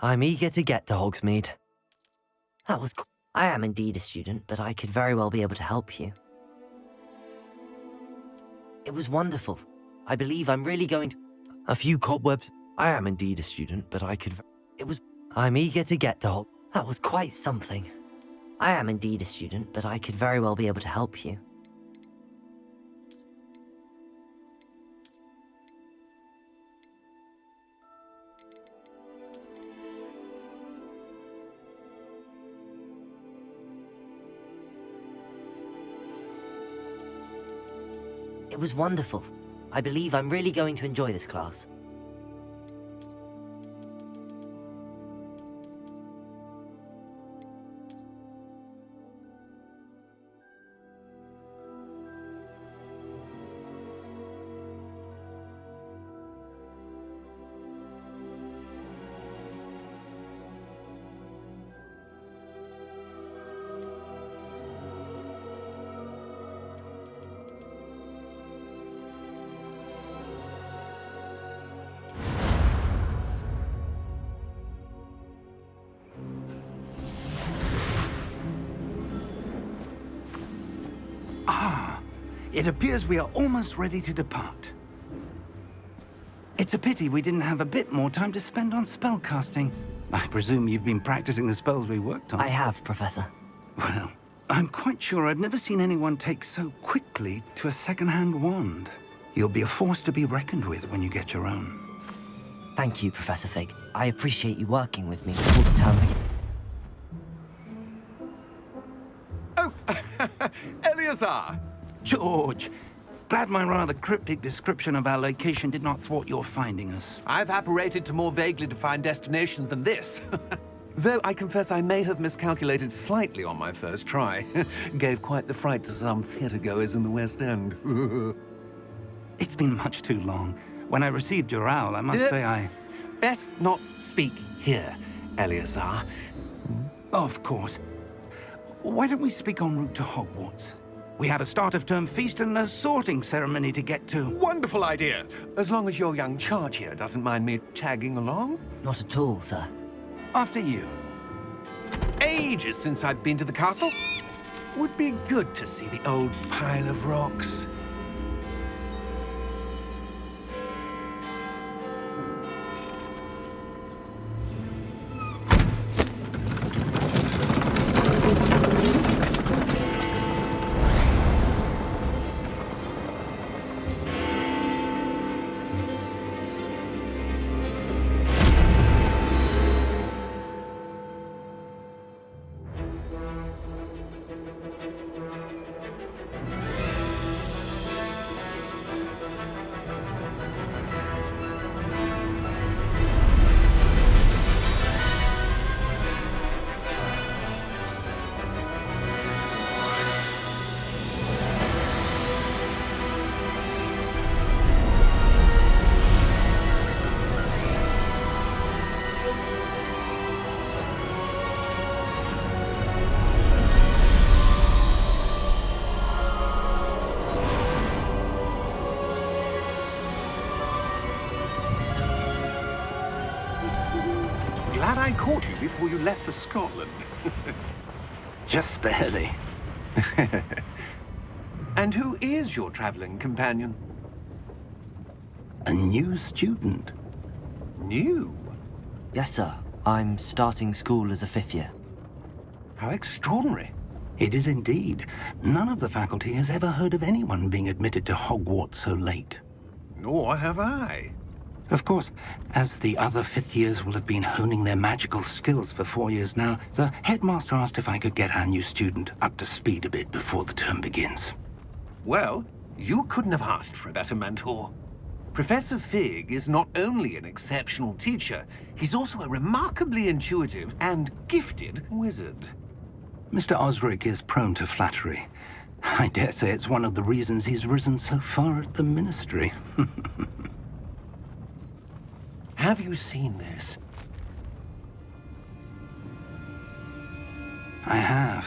I'm eager to get to Hogsmeade. That was cool. I am indeed a student, but I could very well be able to help you. It was wonderful. I believe I'm really going to... A few cobwebs. I am indeed a student, but I could... It was... I'm eager to get to Hog... That was quite something. I am indeed a student, but I could very well be able to help you. It was wonderful. I believe I'm really going to enjoy this class. It appears we are almost ready to depart. It's a pity we didn't have a bit more time to spend on spellcasting. I presume you've been practicing the spells we worked on. I have, Professor. Well, I'm quite sure I've never seen anyone take so quickly to a second-hand wand. You'll be a force to be reckoned with when you get your own. Thank you, Professor Fig. I appreciate you working with me all the time. Oh, Eleazar! George, glad my rather cryptic description of our location did not thwart your finding us. I've apparated to more vaguely defined destinations than this. Though I confess I may have miscalculated slightly on my first try. Gave quite the fright to some theatre-goers in the West End. It's been much too long. When I received your owl, I must say I... Best not speak here, Eleazar. Of course. Why don't we speak en route to Hogwarts? We have a start-of-term feast and a sorting ceremony to get to. Wonderful idea! As long as your young charge here doesn't mind me tagging along. Not at all, sir. After you. Ages since I've been to the castle. Would be good to see the old pile of rocks. before you left for Scotland. Just barely. And who is your traveling companion? A new student. New? Yes, sir. I'm starting school as a 5th year. How extraordinary. It is indeed. None of the faculty has ever heard of anyone being admitted to Hogwarts so late. Nor have I. Of course, as the other 5th years will have been honing their magical skills for 4 years now, the headmaster asked if I could get our new student up to speed a bit before the term begins. Well, you couldn't have asked for a better mentor. Professor Fig is not only an exceptional teacher, he's also a remarkably intuitive and gifted wizard. Mr. Osric is prone to flattery. I dare say it's one of the reasons he's risen so far at the Ministry. Have you seen this? I have.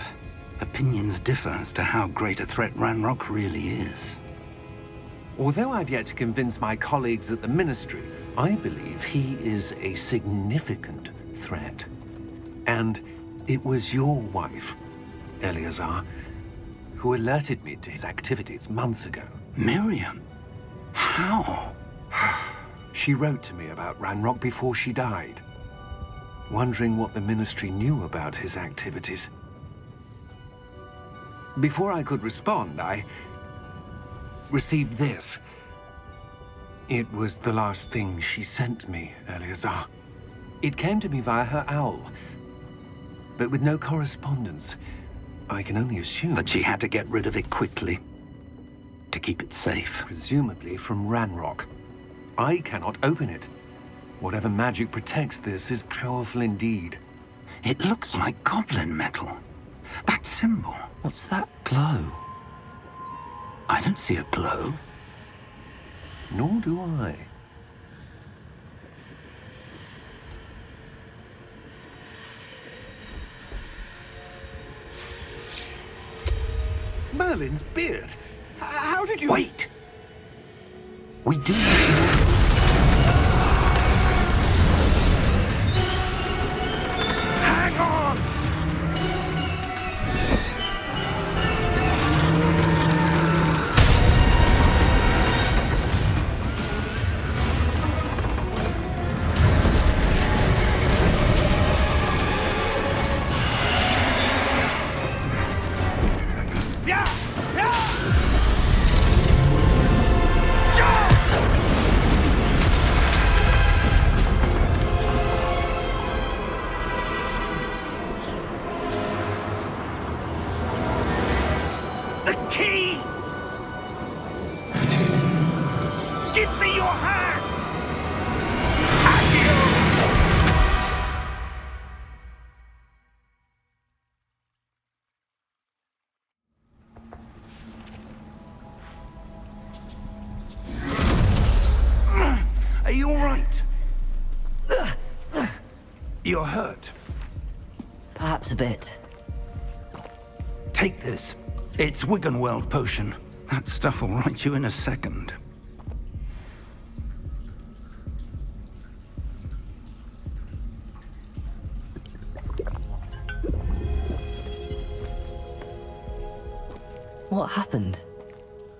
Opinions differ as to how great a threat Ranrock really is. Although I've yet to convince my colleagues at the Ministry, I believe he is a significant threat. And it was your wife, Eleazar, who alerted me to his activities months ago. Miriam? How? She wrote to me about Ranrock before she died, wondering what the Ministry knew about his activities. Before I could respond, I received this. It was the last thing she sent me, Eleazar. It came to me via her owl, but with no correspondence. I can only assume That she had to get rid of it quickly. To keep it safe. presumably from Ranrock. I cannot open it. Whatever magic protects this is powerful indeed. It looks like goblin metal. That symbol. What's that glow? I don't see a glow. Nor do I. Merlin's beard. How did you... Wait! We do need Hang on! Yeah! Yeah! The key! Give me your hand! Accio! Are you all right? You're hurt. Perhaps a bit. Take this. It's Wiggenweld potion. That stuff will right you in a second. What happened?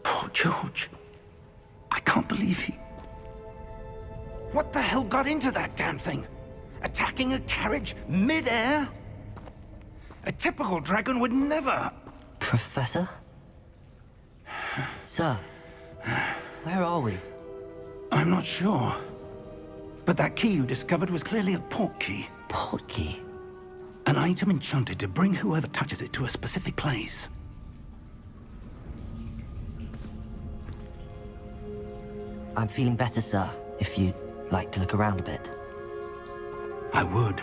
Poor George. I can't believe he... What the hell got into that damn thing? Attacking a carriage mid-air? A typical dragon would never... Professor? Sir, where are we? I'm not sure. But that key you discovered was clearly a port key. Port key? An item enchanted to bring whoever touches it to a specific place. I'm feeling better, sir, if you'd like to look around a bit. I would.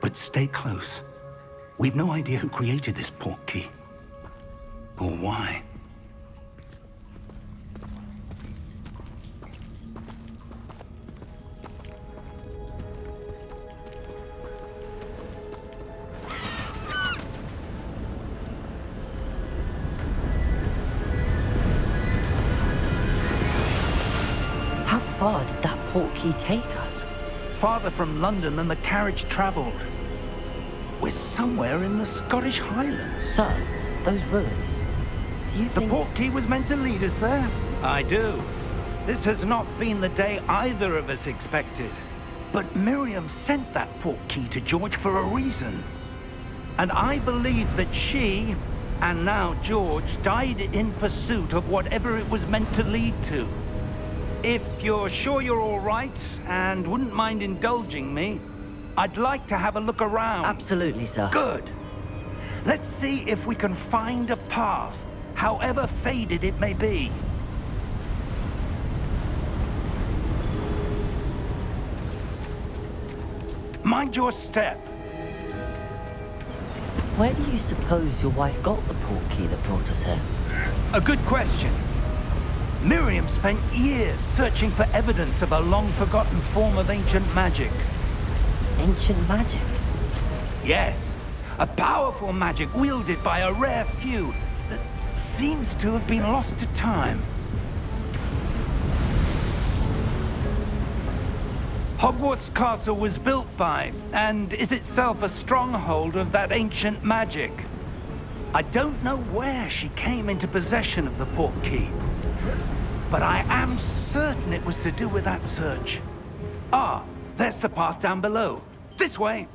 But stay close. We've no idea who created this port key. Or why. How far did that port key take us? Farther from London than the carriage traveled. We're somewhere in the Scottish Highlands. Sir, those ruins. Do you The think... portkey was meant to lead us there? I do. This has not been the day either of us expected. But Miriam sent that portkey to George for a reason. And I believe that she, and now George, died in pursuit of whatever it was meant to lead to. If you're sure you're all right, and wouldn't mind indulging me, I'd like to have a look around. Absolutely, sir. Good. Let's see if we can find a path, however faded it may be. Mind your step. Where do you suppose your wife got the portkey that brought us here? A good question. Miriam spent years searching for evidence of a long-forgotten form of ancient magic. Ancient magic? Yes, a powerful magic wielded by a rare few that seems to have been lost to time. Hogwarts Castle was built by, and is itself a stronghold of that ancient magic. I don't know where she came into possession of the portkey, but I am certain it was to do with that search. Ah, there's the path down below. This way.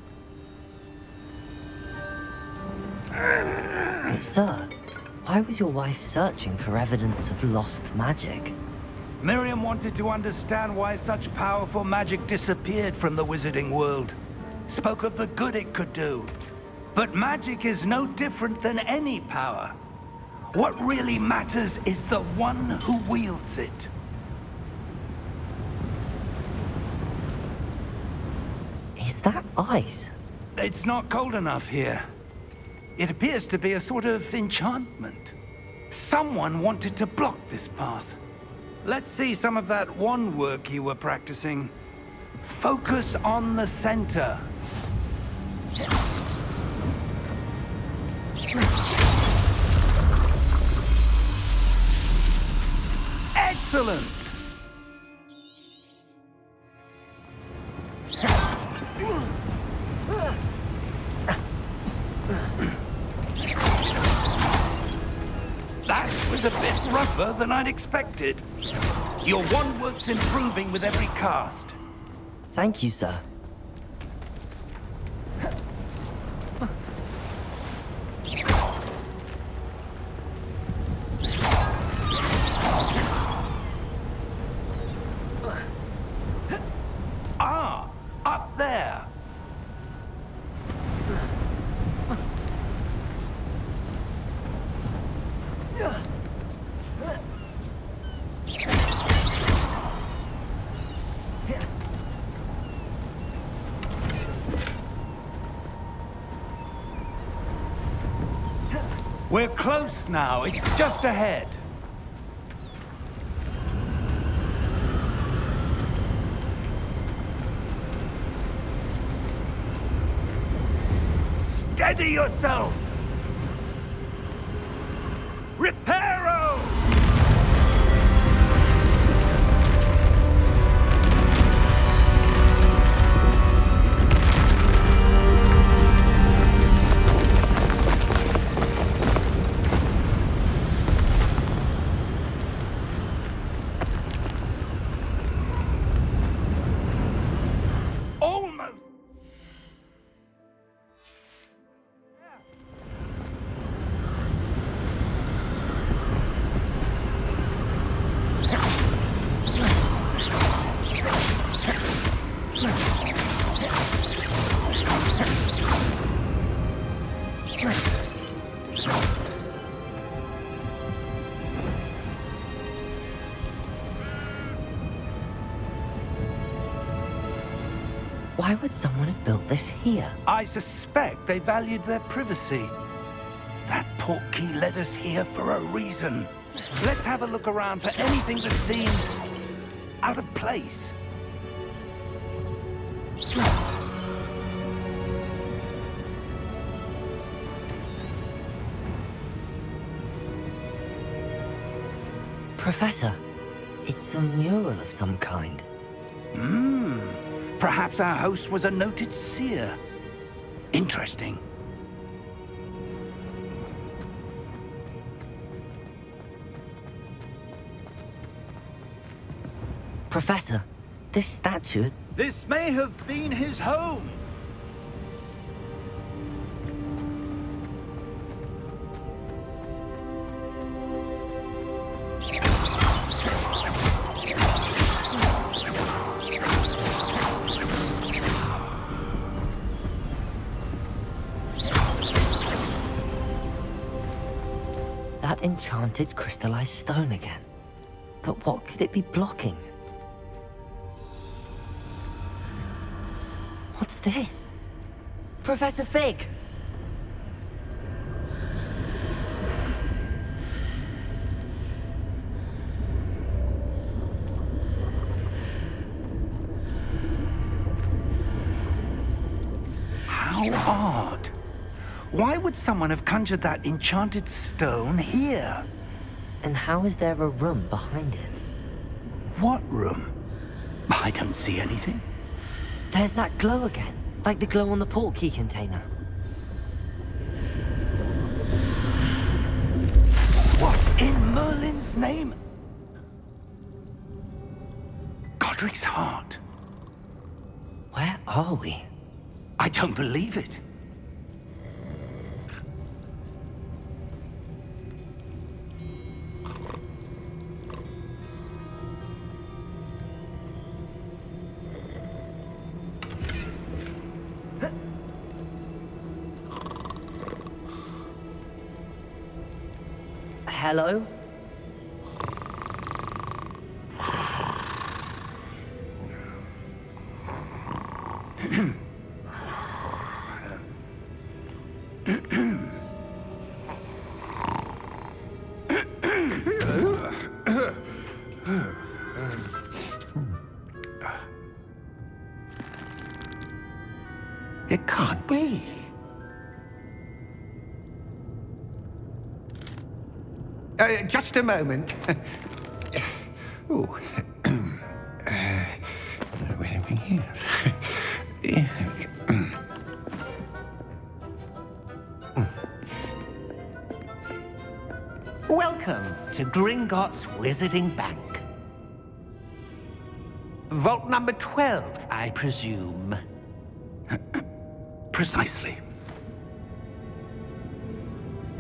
But sir, why was your wife searching for evidence of lost magic? Miriam wanted to understand why such powerful magic disappeared from the wizarding world. Spoke of the good it could do. But magic is no different than any power. What really matters is the one who wields it. Is that ice? It's not cold enough here. It appears to be a sort of enchantment. Someone wanted to block this path. Let's see some of that wand work you were practicing. Focus on the center. Excellent! That was a bit rougher than I'd expected. Your wand work's improving with every cast. Thank you, sir. Ah, up there. We're close now. It's just ahead. Steady yourself! Reparo! Almost! Why would someone have built this here? I suspect they valued their privacy. That portkey led us here for a reason. Let's have a look around for anything that seems out of place. Professor, it's a mural of some kind. Perhaps our host was a noted seer. Interesting. Professor, this statue... This may have been his home. That enchanted crystallized stone again. But what could it be blocking? What's this? Professor Fig! How odd. Why would someone have conjured that enchanted stone here? And how is there a room behind it? What room? I don't see anything. There's that glow again, like the glow on the portkey container. What in Merlin's name? Godric's heart. Where are we? I don't believe it. Hello? It can't be. Just a moment. Oh. Where are we here? Welcome to Gringotts Wizarding Bank. Vault number 12, I presume. Precisely.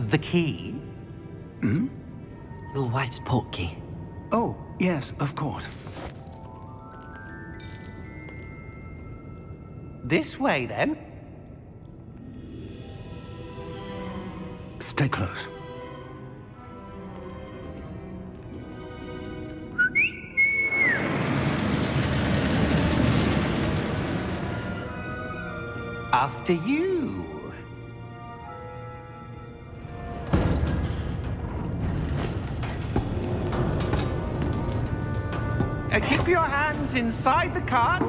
The key? Your wife's portkey. Oh, yes, of course. This way, then. Stay close. After you. Keep your hands inside the cart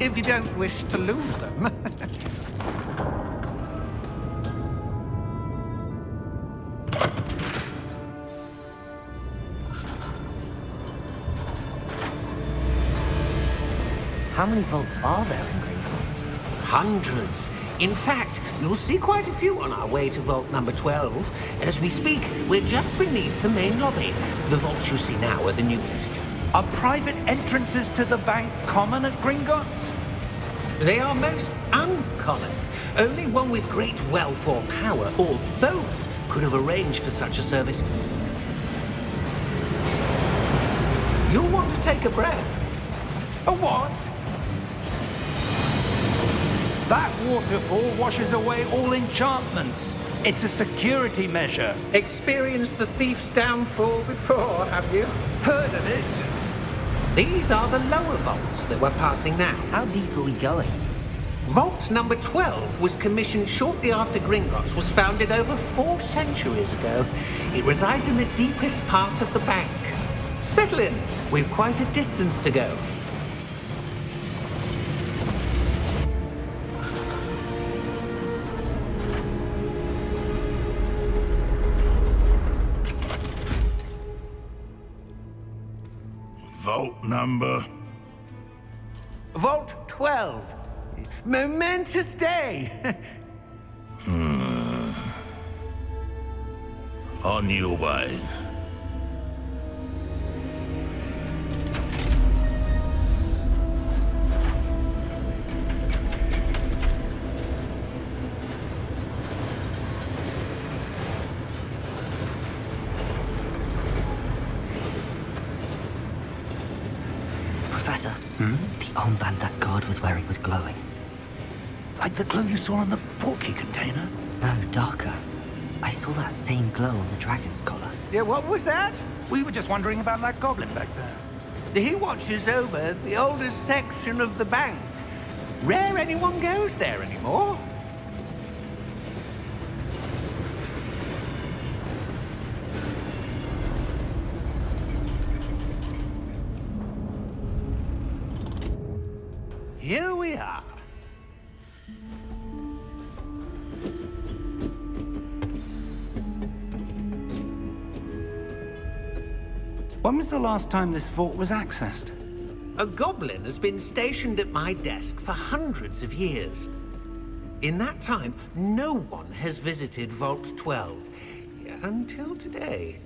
if you don't wish to lose them. How many vaults are there in Gringotts? Hundreds. In fact, you'll see quite a few on our way to vault number 12. As we speak, we're just beneath the main lobby. The vaults you see now are the newest. Are private entrances to the bank common at Gringotts? They are most uncommon. Only one with great wealth or power, or both, could have arranged for such a service. You'll want to take a breath. A what? That waterfall washes away all enchantments. It's a security measure. Experienced the thief's downfall before, have you? Heard of it? These are the lower vaults that we're passing now. How deep are we going? Vault number 12 was commissioned shortly after Gringotts was founded over 4 centuries ago. It resides in the deepest part of the bank. Settle in. We've quite a distance to go. Vault number? Vault 12. Momentous day. On your way. Professor, the armband that guard was wearing was glowing. Like the glow you saw on the portkey container? No, darker. I saw that same glow on the dragon's collar. Yeah, what was that? We were just wondering about that goblin back there. He watches over the oldest section of the bank. Rare anyone goes there anymore. Here we are. When was the last time this vault was accessed? A goblin has been stationed at my desk for hundreds of years. In that time, no one has visited Vault 12. Until today.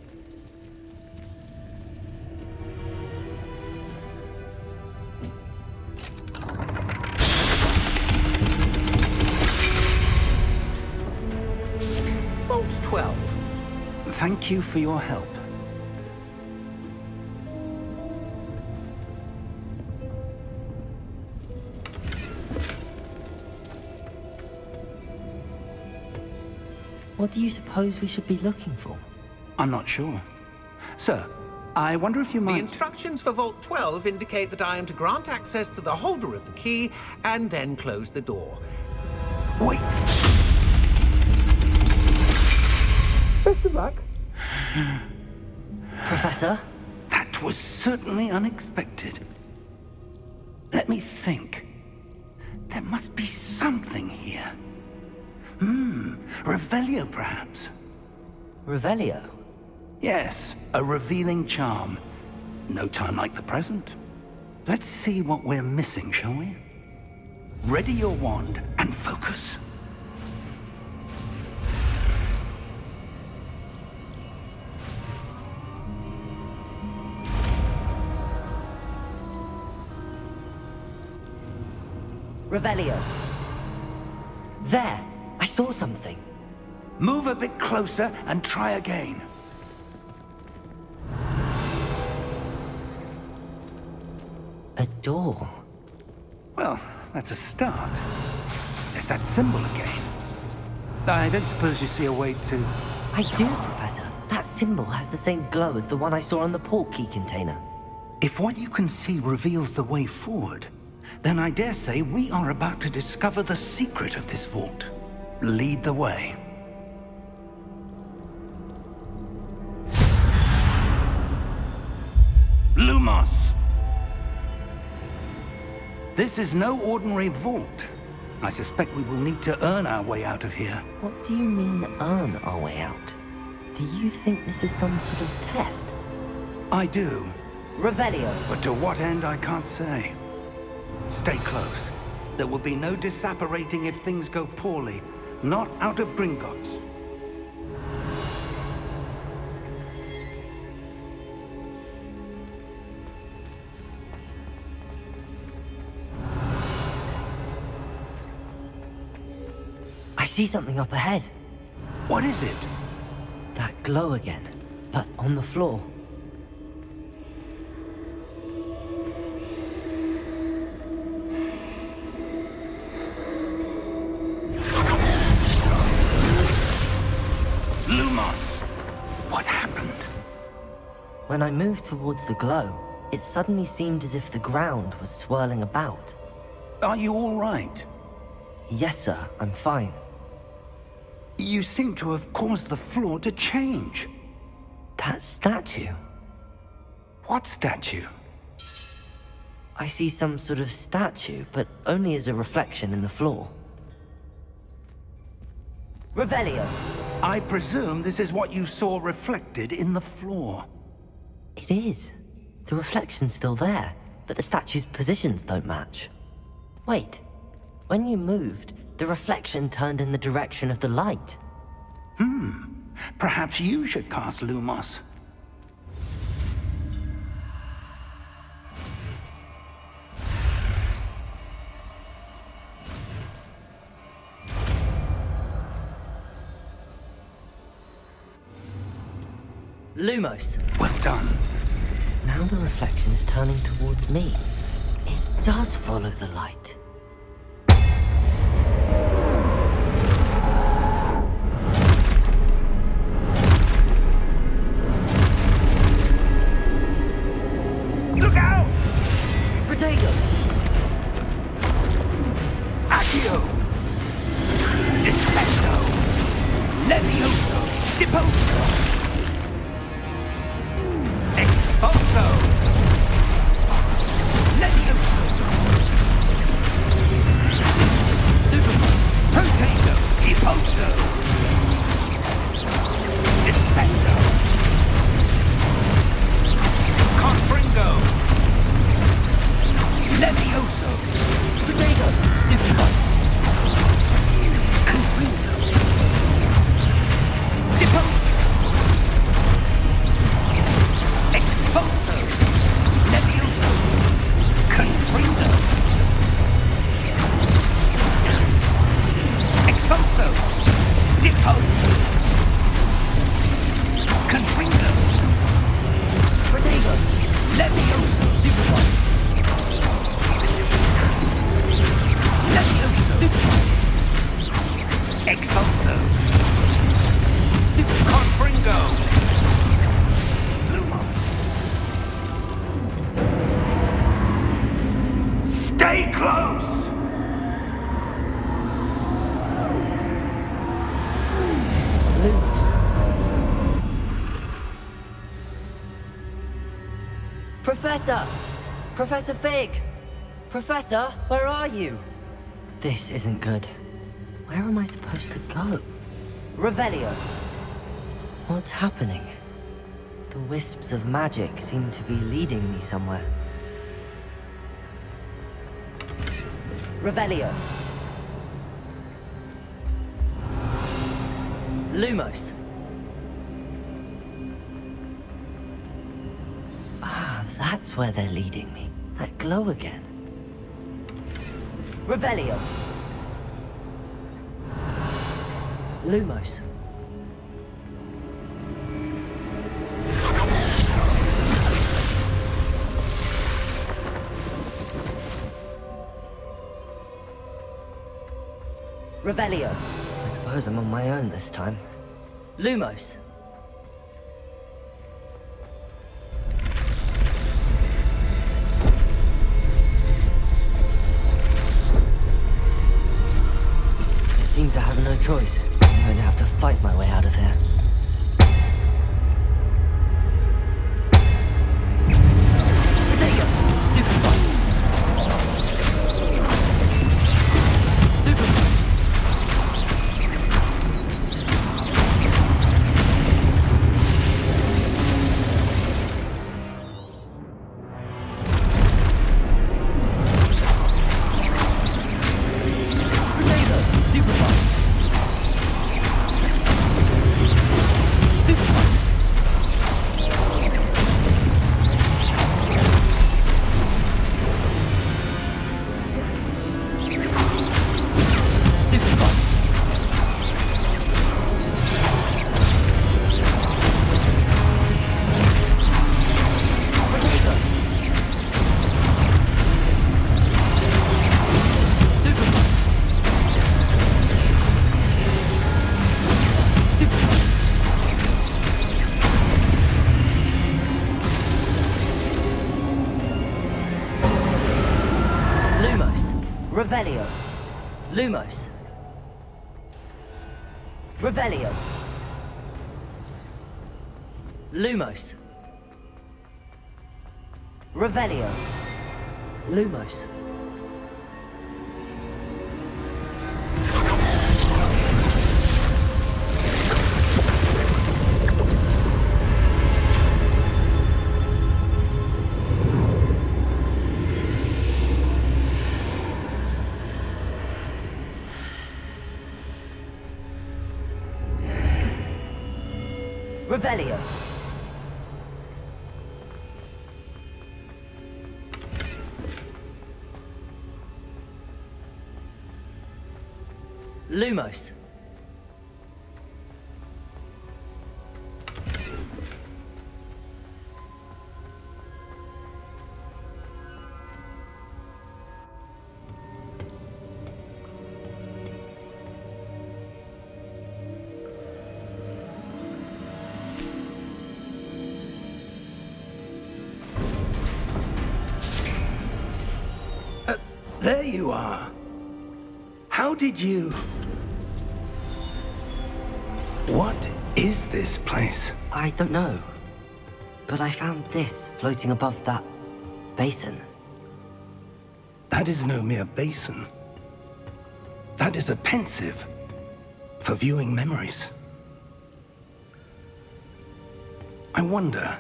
Vault 12. Thank you for your help. What do you suppose we should be looking for? I'm not sure. Sir, I wonder if you The might... instructions for Vault 12 indicate that I am to grant access to the holder of the key and then close the door. Wait! Best of luck. Professor? That was certainly unexpected. Let me think. There must be something here. Revelio, perhaps? Revelio? Yes, a revealing charm. No time like the present. Let's see what we're missing, shall we? Ready your wand and focus. Revelio. There! I saw something. Move a bit closer and try again. A door. Well, that's a start. There's that symbol again. I don't suppose you see a way to... I do, Professor. That symbol has the same glow as the one I saw on the portkey container. If what you can see reveals the way forward, then I dare say we are about to discover the secret of this vault. Lead the way. Lumos! This is no ordinary vault. I suspect we will need to earn our way out of here. What do you mean, earn our way out? Do you think this is some sort of test? I do, Revelio. but to what end I can't say. Stay close. There will be no disapparating if things go poorly. Not out of Gringotts. I see something up ahead. What is it? That glow again, but on the floor. Lumos! What happened? When I moved towards the glow, it suddenly seemed as if the ground was swirling about. Are you all right? Yes, sir, I'm fine. You seem to have caused the floor to change. That statue. What statue? I see some sort of statue, but only as a reflection in the floor. Revelio. I presume this is what you saw reflected in the floor. It is. The reflection's still there, but the statue's positions don't match. Wait. When you moved, the reflection turned in the direction of the light. Perhaps you should cast Lumos. Lumos. Well done. Now the reflection is turning towards me. It does follow the light. Look out! Protego! Accio! Descendo! Levioso! Deposo! Expulso! Levioso! Protego! Deposo! Descendo! Confringo! Levioso! Protego! Stupido! Confringo! Deposo! Expulso! Levioso! Confringo! Expulso! Deposo! Confringo! Protego! Levioso! Stupido! Levioso! Stupido! Expulso! Stupido! Confringo! Lumos! Stay close! Lumos. Professor! Professor Fig! Professor, where are you? This isn't good. Where am I supposed to go? Revelio! What's happening? The wisps of magic seem to be leading me somewhere. Revelio! Lumos! Ah, that's where they're leading me. That glow again. Revelio! Lumos! Revelio! I suppose I'm on my own this time. Lumos! It seems I have no choice. I'm going to have to fight my way out of here. Protego! Stupid one! Stupid one! Protego! Stupid one! Stupid one! Stupid one! Protego! Stupid one! Stupid one! Lumos. Revelio. Lumos. Revelio. Lumos. Revelio. Lumos. Revelio. Lumos. There you are. How did you... What is this place? I don't know. But I found this floating above that basin. That is no mere basin. That is a pensive for viewing memories. I wonder...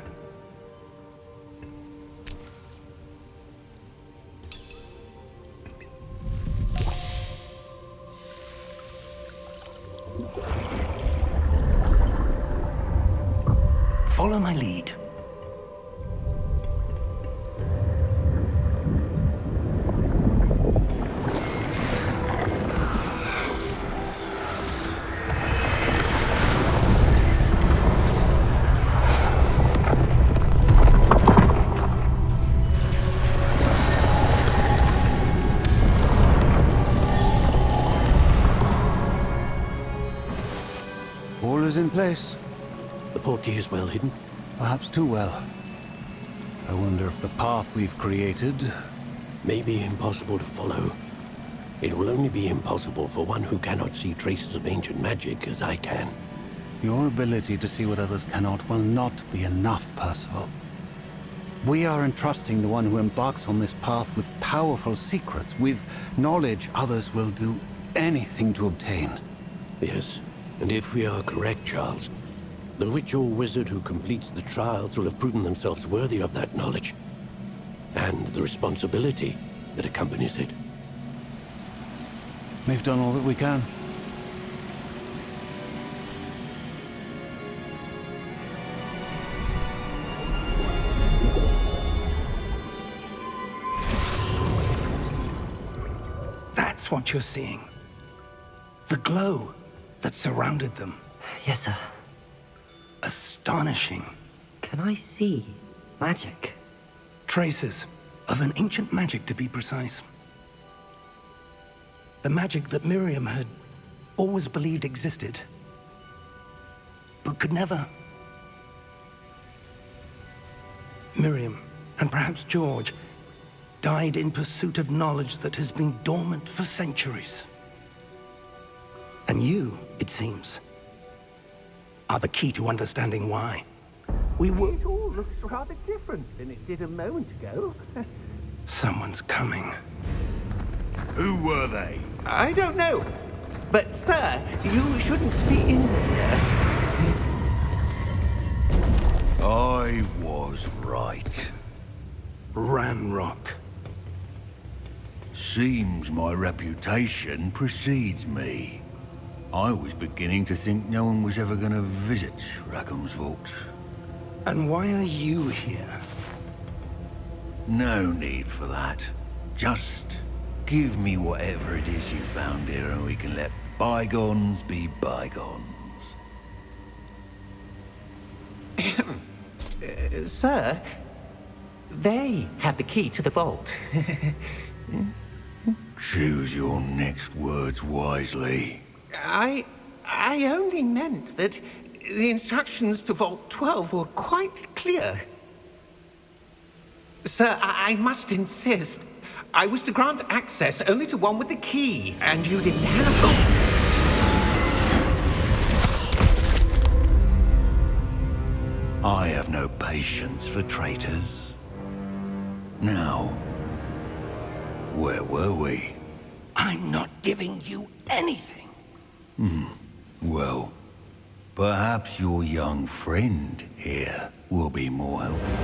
Follow my lead. All is in place. The portkey is well hidden. Perhaps too well. I wonder if the path we've created... May be impossible to follow. It will only be impossible for one who cannot see traces of ancient magic as I can. Your ability to see what others cannot will not be enough, Percival. We are entrusting the one who embarks on this path with powerful secrets, with knowledge others will do anything to obtain. Yes, and if we are correct, Charles, the witch or wizard who completes the trials will have proven themselves worthy of that knowledge, and the responsibility that accompanies it. We've done all that we can. That's what you're seeing. The glow that surrounded them. Yes, sir. Astonishing. Can I see magic? Traces of an ancient magic, to be precise. The magic that Miriam had always believed existed, but could never. Miriam, and perhaps George, died in pursuit of knowledge that has been dormant for centuries. And you, it seems, are the key to understanding why. We were... It all looks rather different than it did a moment ago. Someone's coming. Who were they? I don't know. But, sir, you shouldn't be in here. I was right. Ranrock. Seems my reputation precedes me. I was beginning to think no one was ever going to visit Rackham's vault. And why are you here? No need for that. Just give me whatever it is you found here and we can let bygones be bygones. Sir, they have the key to the vault. Choose your next words wisely. I only meant that the instructions to Vault 12 were quite clear. Sir, I must insist. I was to grant access only to one with the key, and you didn't have it. I have no patience for traitors. Now, where were we? I'm not giving you anything. Well, perhaps your young friend here will be more helpful.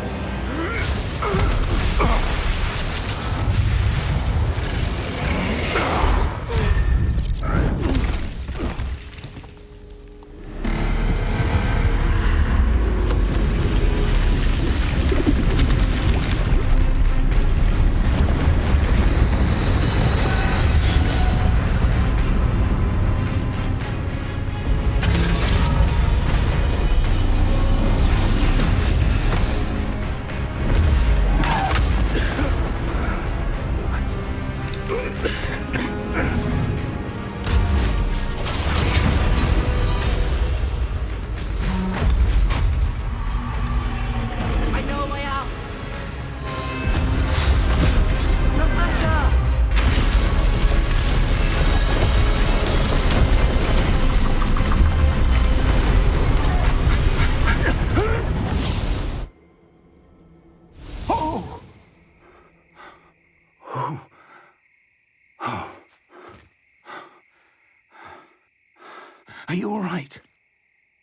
Are you all right?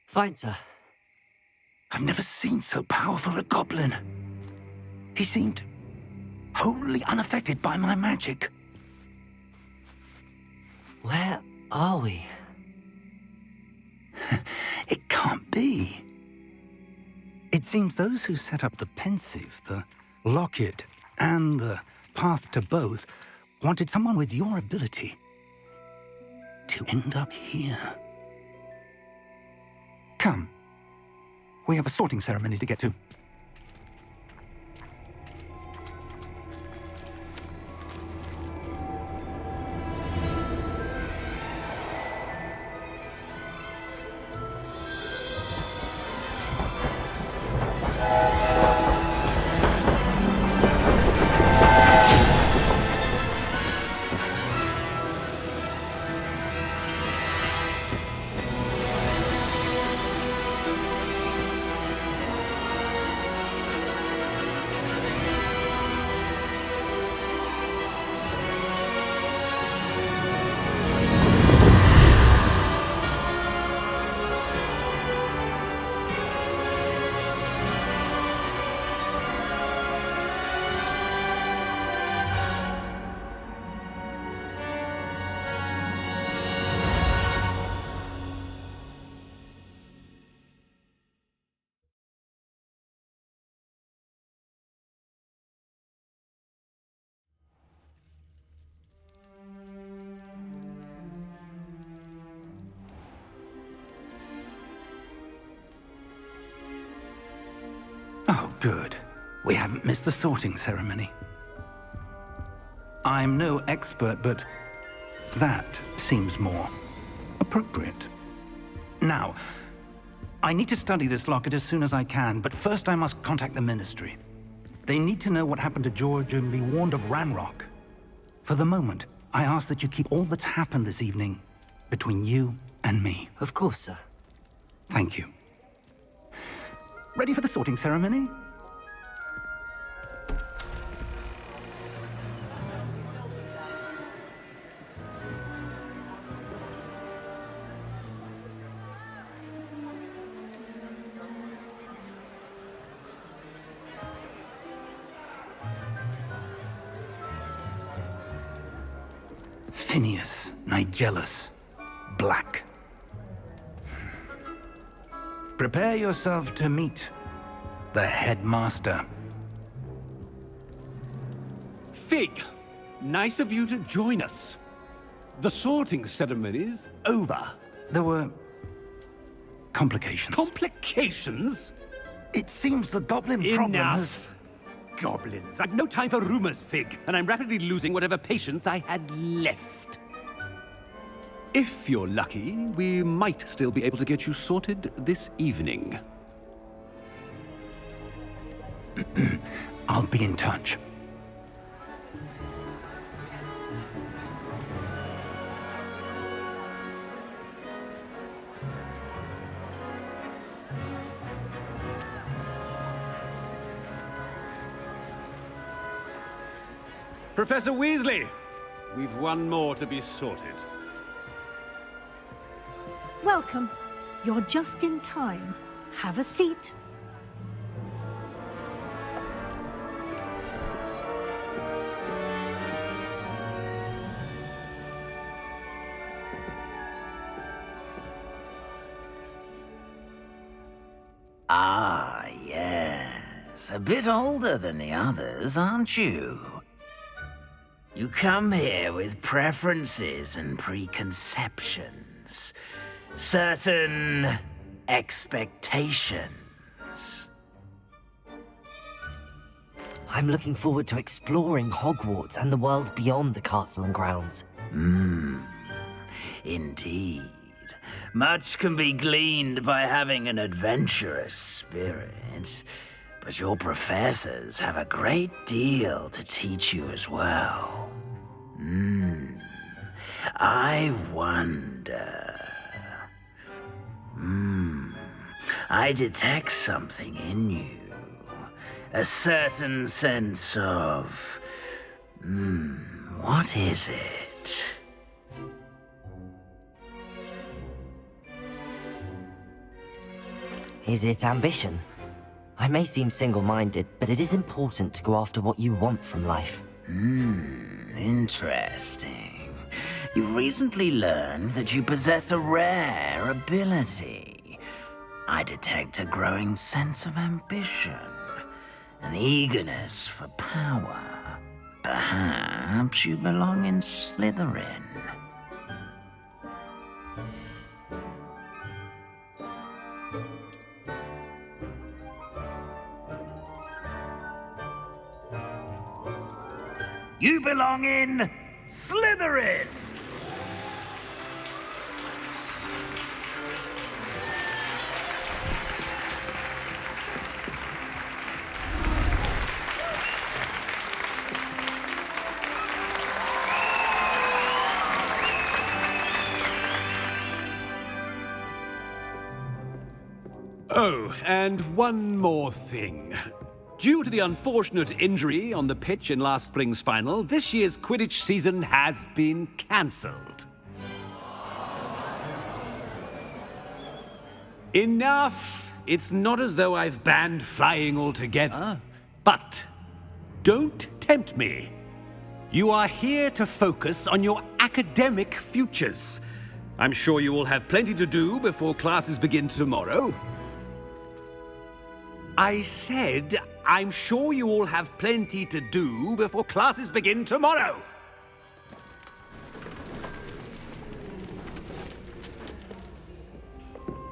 Fine, sir. I've never seen so powerful a goblin. He seemed wholly unaffected by my magic. Where are we? It can't be. It seems those who set up the pensive, the locket, and the path to both wanted someone with your ability to end up here. Come. We have a sorting ceremony to get to. Oh, good. We haven't missed the sorting ceremony. I'm no expert, but that seems more appropriate. Now, I need to study this locket as soon as I can, but first I must contact the Ministry. They need to know what happened to George and be warned of Ranrock. For the moment, I ask that you keep all that's happened this evening between you and me. Of course, sir. Thank you. Ready for the sorting ceremony? Phineas, Nigellus, Black. Prepare yourself to meet the headmaster. Fig, nice of you to join us. The sorting ceremony's over. There were complications. Complications? It seems the goblin problem has... Enough! Goblins. I've no time for rumors, Fig, and I'm rapidly losing whatever patience I had left. If you're lucky, we might still be able to get you sorted this evening. I'll be in touch. Professor Weasley, we've one more to be sorted. Welcome. You're just in time. Have a seat. Ah, yes. A bit older than the others, aren't you? You come here with preferences and preconceptions. Certain expectations. I'm looking forward to exploring Hogwarts and the world beyond the castle and grounds. Indeed. Much can be gleaned by having an adventurous spirit, but your professors have a great deal to teach you as well. I wonder... I detect something in you. A certain sense of... what is it? Is it ambition? I may seem single-minded, but it is important to go after what you want from life. Interesting. You've recently learned that you possess a rare ability. I detect a growing sense of ambition, an eagerness for power. Perhaps you belong in Slytherin. You belong in Slytherin! Oh, and one more thing. Due to the unfortunate injury on the pitch in last spring's final, this year's Quidditch season has been cancelled. Enough! It's not as though I've banned flying altogether, but don't tempt me. You are here to focus on your academic futures. I'm sure you will have plenty to do before classes begin tomorrow. I said, I'm sure you all have plenty to do before classes begin tomorrow.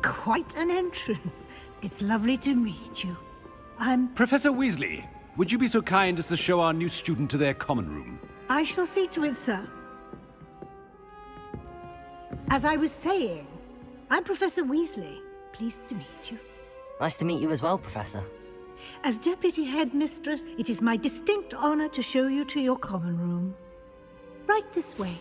Quite an entrance. It's lovely to meet you. I'm... Professor Weasley, would you be so kind as to show our new student to their common room? I shall see to it, sir. As I was saying, I'm Professor Weasley. Pleased to meet you. Nice to meet you as well, Professor. As Deputy Headmistress, it is my distinct honor to show you to your common room. Right this way.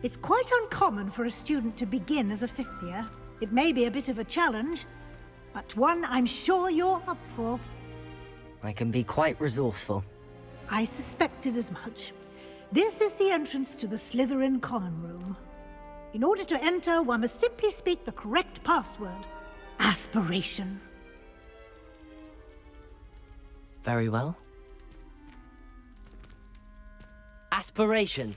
It's quite uncommon for a student to begin as a fifth year. It may be a bit of a challenge, but one I'm sure you're up for. I can be quite resourceful. I suspected as much. This is the entrance to the Slytherin common room. In order to enter, one must simply speak the correct password. Aspiration. Very well. Aspiration.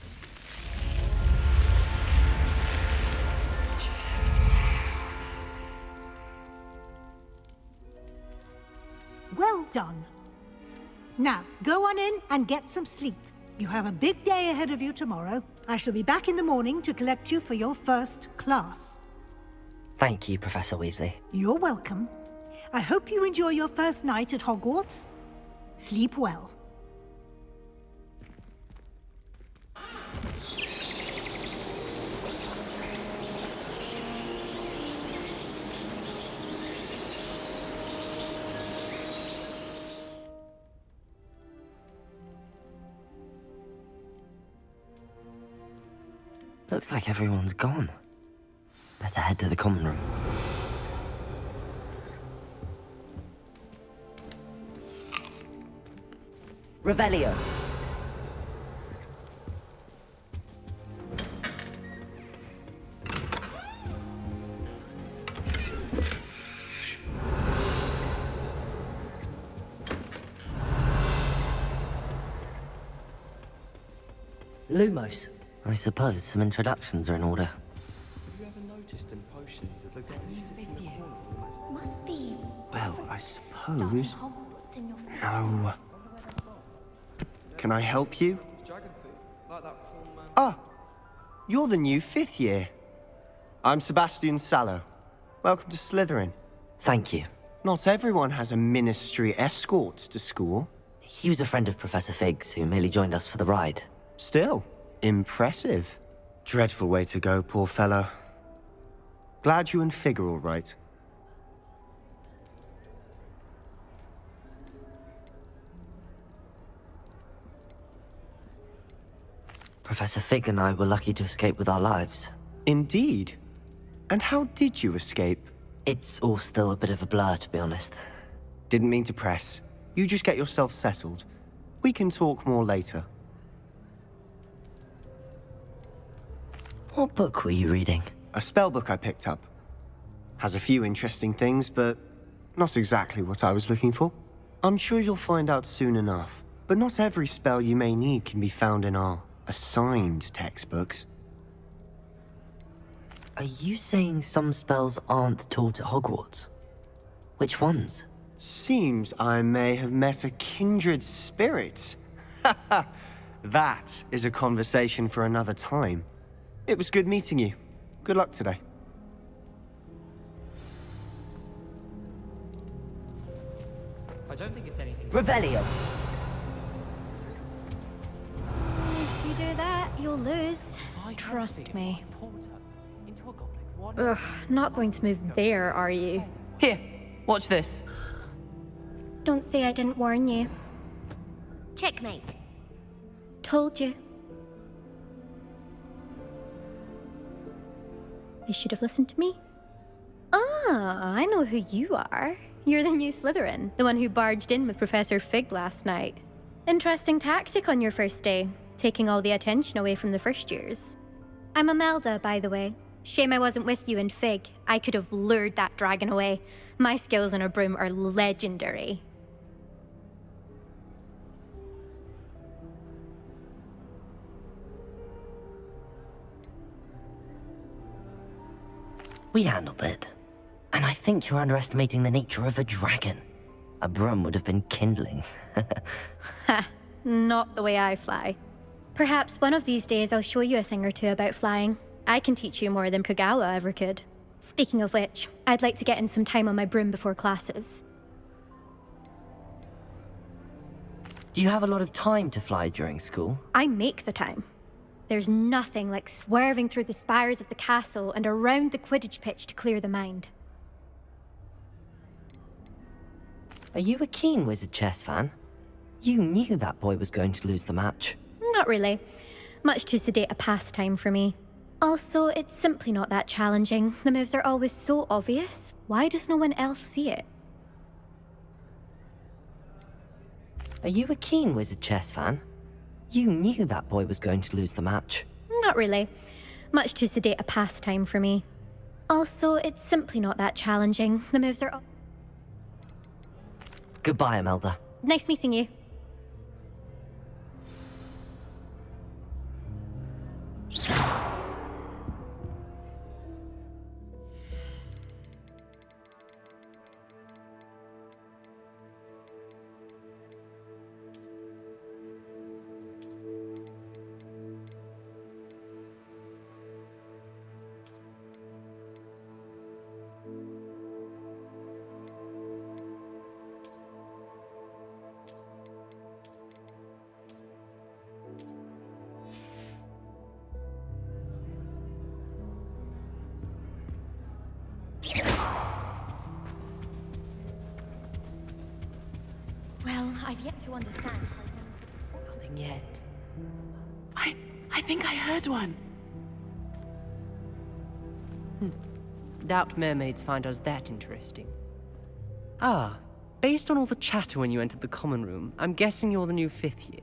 Well done. Now, go on in and get some sleep. You have a big day ahead of you tomorrow. I shall be back in the morning to collect you for your first class. Thank you, Professor Weasley. You're welcome. I hope you enjoy your first night at Hogwarts. Sleep well. Looks like everyone's gone. Better head to the common room. Revelio. Lumos. I suppose some introductions are in order. Have you ever noticed in potions that look like Must be. Well, I suppose. No. Can I help you? Ah, you're the new fifth year. I'm Sebastian Sallow. Welcome to Slytherin. Thank you. Not everyone has a ministry escort to school. He was a friend of Professor Fig's who merely joined us for the ride. Still, impressive. Dreadful way to go, poor fellow. Glad you and Fig are all right. Professor Fig and I were lucky to escape with our lives. Indeed. And how did you escape? It's all still a bit of a blur, to be honest. Didn't mean to press. You just get yourself settled. We can talk more later. What book were you reading? A spellbook I picked up. Has a few interesting things, but not exactly what I was looking for. I'm sure you'll find out soon enough. But not every spell you may need can be found in our assigned textbooks. Are you saying some spells aren't taught at Hogwarts? Which ones? Seems I may have met a kindred spirit. That is a conversation for another time. It was good meeting you. Good luck today. I don't think it's anything. Revelio! If you do that, you'll lose. Trust me. Ugh, not going to move there, are you? Here, watch this. Don't say I didn't warn you. Checkmate. Told you. They should have listened to me. Ah, I know who you are. You're the new Slytherin, the one who barged in with Professor Fig last night. Interesting tactic on your first day, taking all the attention away from the first years. I'm Imelda, by the way. Shame I wasn't with you in Fig. I could have lured that dragon away. My skills on a broom are legendary. We handled it. And I think you're underestimating the nature of a dragon. A broom would have been kindling. Ha, not the way I fly. Perhaps one of these days I'll show you a thing or two about flying. I can teach you more than Kogawa ever could. Speaking of which, I'd like to get in some time on my broom before classes. Do you have a lot of time to fly during school? I make the time. There's nothing like swerving through the spires of the castle and around the Quidditch pitch to clear the mind. Are you a keen Wizard chess fan? You knew that boy was going to lose the match. Not really. Much too sedate a pastime for me. Also, it's simply not that challenging. The moves are always so obvious. Why does no one else see it? Are you a keen Wizard chess fan? You knew that boy was going to lose the match. Not really. Much too sedate a pastime for me. Also, it's simply not that challenging. The moves are... Goodbye, Imelda. Nice meeting you. Well, I've yet to understand. Nothing yet. I think I heard one. Doubt mermaids find us that interesting. Ah, based on all the chatter when you entered the common room, I'm guessing you're the new 5th year.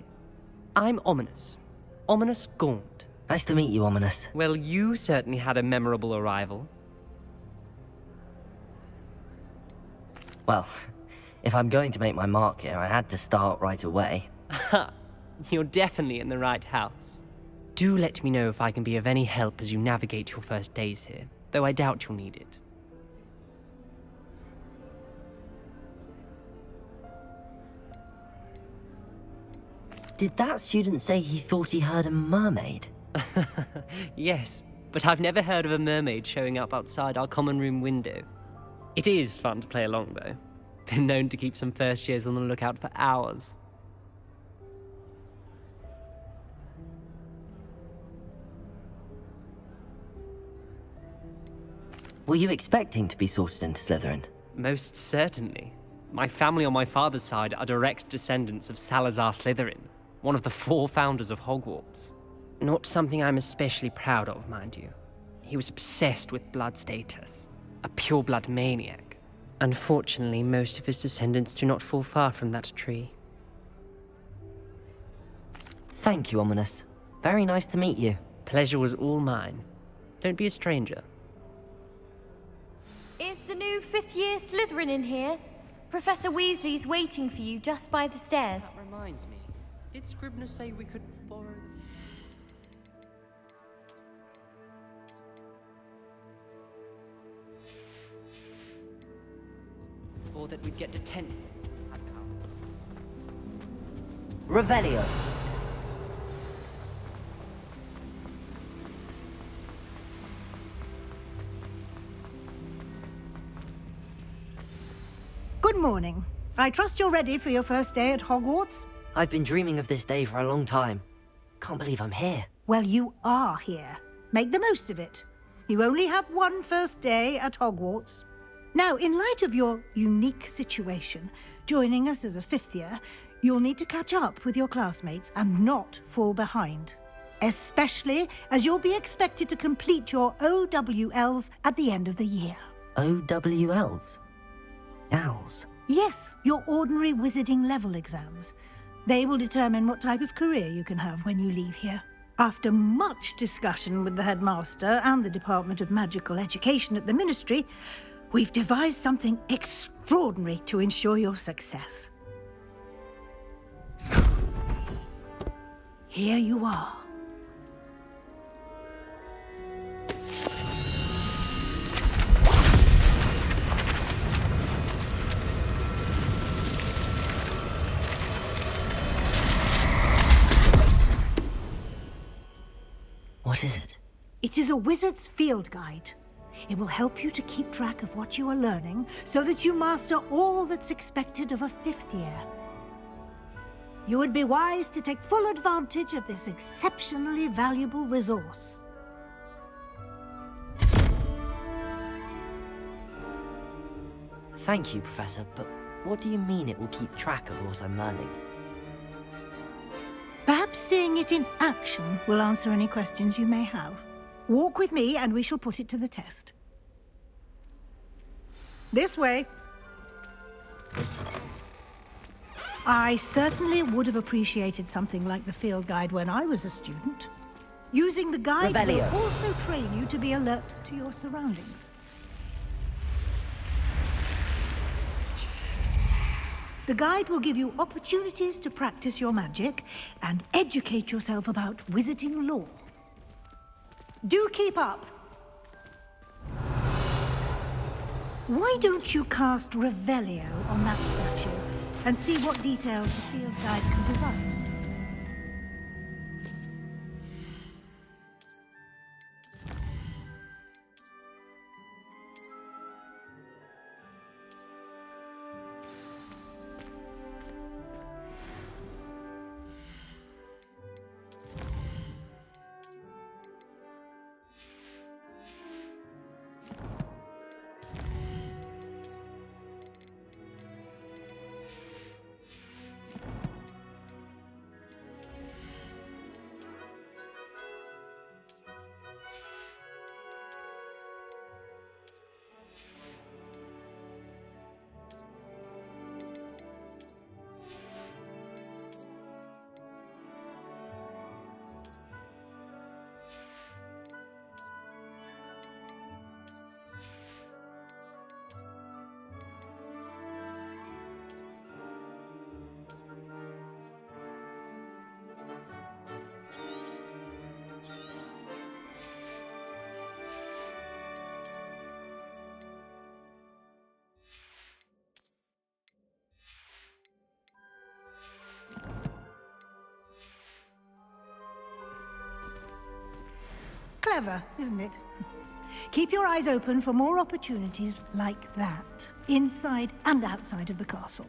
I'm Ominous. Ominous Gaunt. Nice to meet you, Ominous. Well, you certainly had a memorable arrival. Well, if I'm going to make my mark here, I had to start right away. Ha! You're definitely in the right house. Do let me know if I can be of any help as you navigate your first days here, though I doubt you'll need it. Did that student say he thought he heard a mermaid? Yes, but I've never heard of a mermaid showing up outside our common room window. It is fun to play along, though. Been known to keep some first years on the lookout for hours. Were you expecting to be sorted into Slytherin? Most certainly. My family on my father's side are direct descendants of Salazar Slytherin, one of the 4 founders of Hogwarts. Not something I'm especially proud of, mind you. He was obsessed with blood status, a pure-blood maniac. Unfortunately, most of his descendants do not fall far from that tree. Thank you, Ominous. Very nice to meet you. Pleasure was all mine. Don't be a stranger. Is the new fifth-year Slytherin in here? Professor Weasley's waiting for you just by the stairs. That reminds me. Did Scribner say we could borrow them? Or that we'd get detention. Revelio. Good morning. I trust you're ready for your first day at Hogwarts? I've been dreaming of this day for a long time. Can't believe I'm here. Well, you are here. Make the most of it. You only have one first day at Hogwarts. Now, in light of your unique situation, joining us as a fifth year, you'll need to catch up with your classmates and not fall behind. Especially as you'll be expected to complete your OWLs at the end of the year. OWLs? Owls? Yes, your ordinary wizarding level exams. They will determine what type of career you can have when you leave here. After much discussion with the headmaster and the Department of Magical Education at the Ministry, we've devised something extraordinary to ensure your success. Here you are. What is it? It is a wizard's field guide. It will help you to keep track of what you are learning so that you master all that's expected of a fifth year. You would be wise to take full advantage of this exceptionally valuable resource. Thank you, Professor, but what do you mean it will keep track of what I'm learning? Perhaps seeing it in action will answer any questions you may have. Walk with me and we shall put it to the test. This way. I certainly would have appreciated something like the field guide when I was a student. Using the guide Revelio. will also train you to be alert to your surroundings. The guide will give you opportunities to practice your magic and educate yourself about wizarding lore. Do keep up! Why don't you cast Revelio on that statue and see what details the field guide can provide? Clever, isn't it? Keep your eyes open for more opportunities like that, inside and outside of the castle.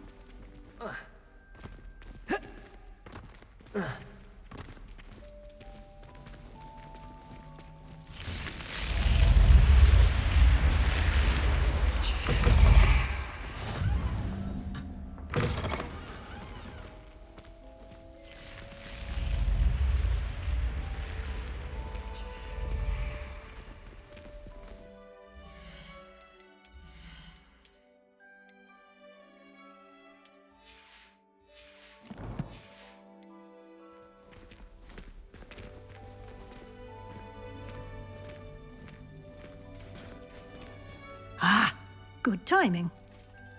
Good timing.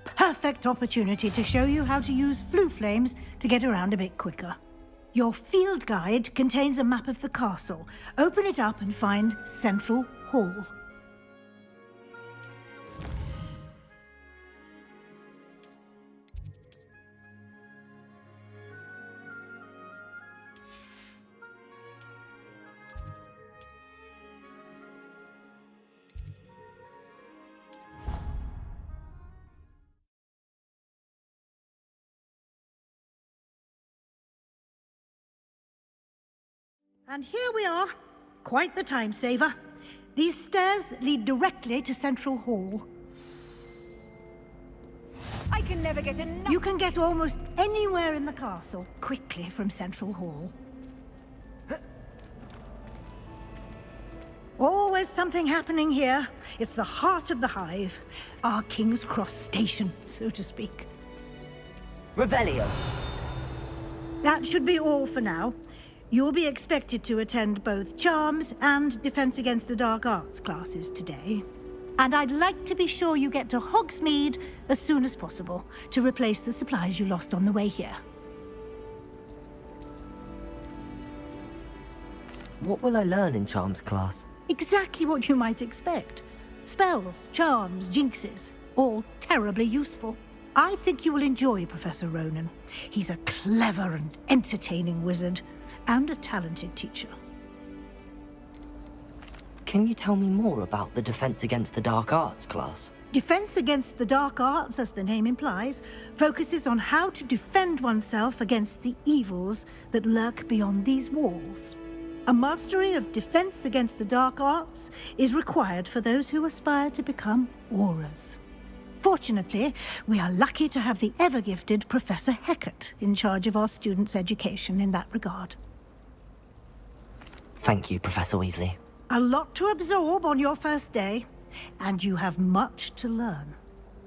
Perfect opportunity to show you how to use flue flames to get around a bit quicker. Your field guide contains a map of the castle. Open it up and find Central Hall. And here we are. Quite the time saver. These stairs lead directly to Central Hall. I can never get enough. You can get almost anywhere in the castle quickly from Central Hall. Always something happening here. It's the heart of the hive. Our King's Cross station, so to speak. Revelio. That should be all for now. You'll be expected to attend both Charms and Defense Against the Dark Arts classes today. And I'd like to be sure you get to Hogsmeade as soon as possible to replace the supplies you lost on the way here. What will I learn in Charms class? Exactly what you might expect. Spells, charms, jinxes, all terribly useful. I think you will enjoy Professor Ronan. He's a clever and entertaining wizard, and a talented teacher. Can you tell me more about the Defense Against the Dark Arts class? Defense Against the Dark Arts, as the name implies, focuses on how to defend oneself against the evils that lurk beyond these walls. A mastery of Defense Against the Dark Arts is required for those who aspire to become auras. Fortunately, we are lucky to have the ever-gifted Professor Hecat in charge of our students' education in that regard. Thank you, Professor Weasley. A lot to absorb on your first day, and you have much to learn.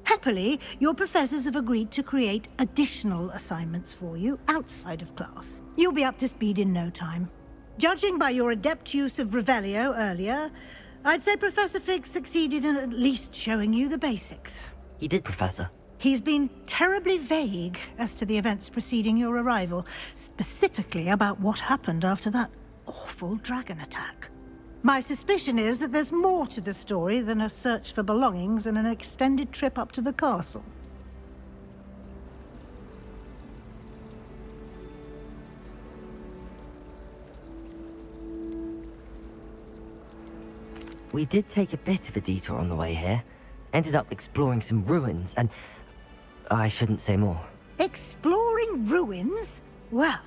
Happily, your professors have agreed to create additional assignments for you outside of class. You'll be up to speed in no time. Judging by your adept use of Revelio earlier, I'd say Professor Fig succeeded in at least showing you the basics. He did, Professor. He's been terribly vague as to the events preceding your arrival, specifically about what happened after that awful dragon attack. My suspicion is that there's more to the story than a search for belongings and an extended trip up to the castle. We did take a bit of a detour on the way here. Ended up exploring some ruins, and I shouldn't say more. Exploring ruins? Well,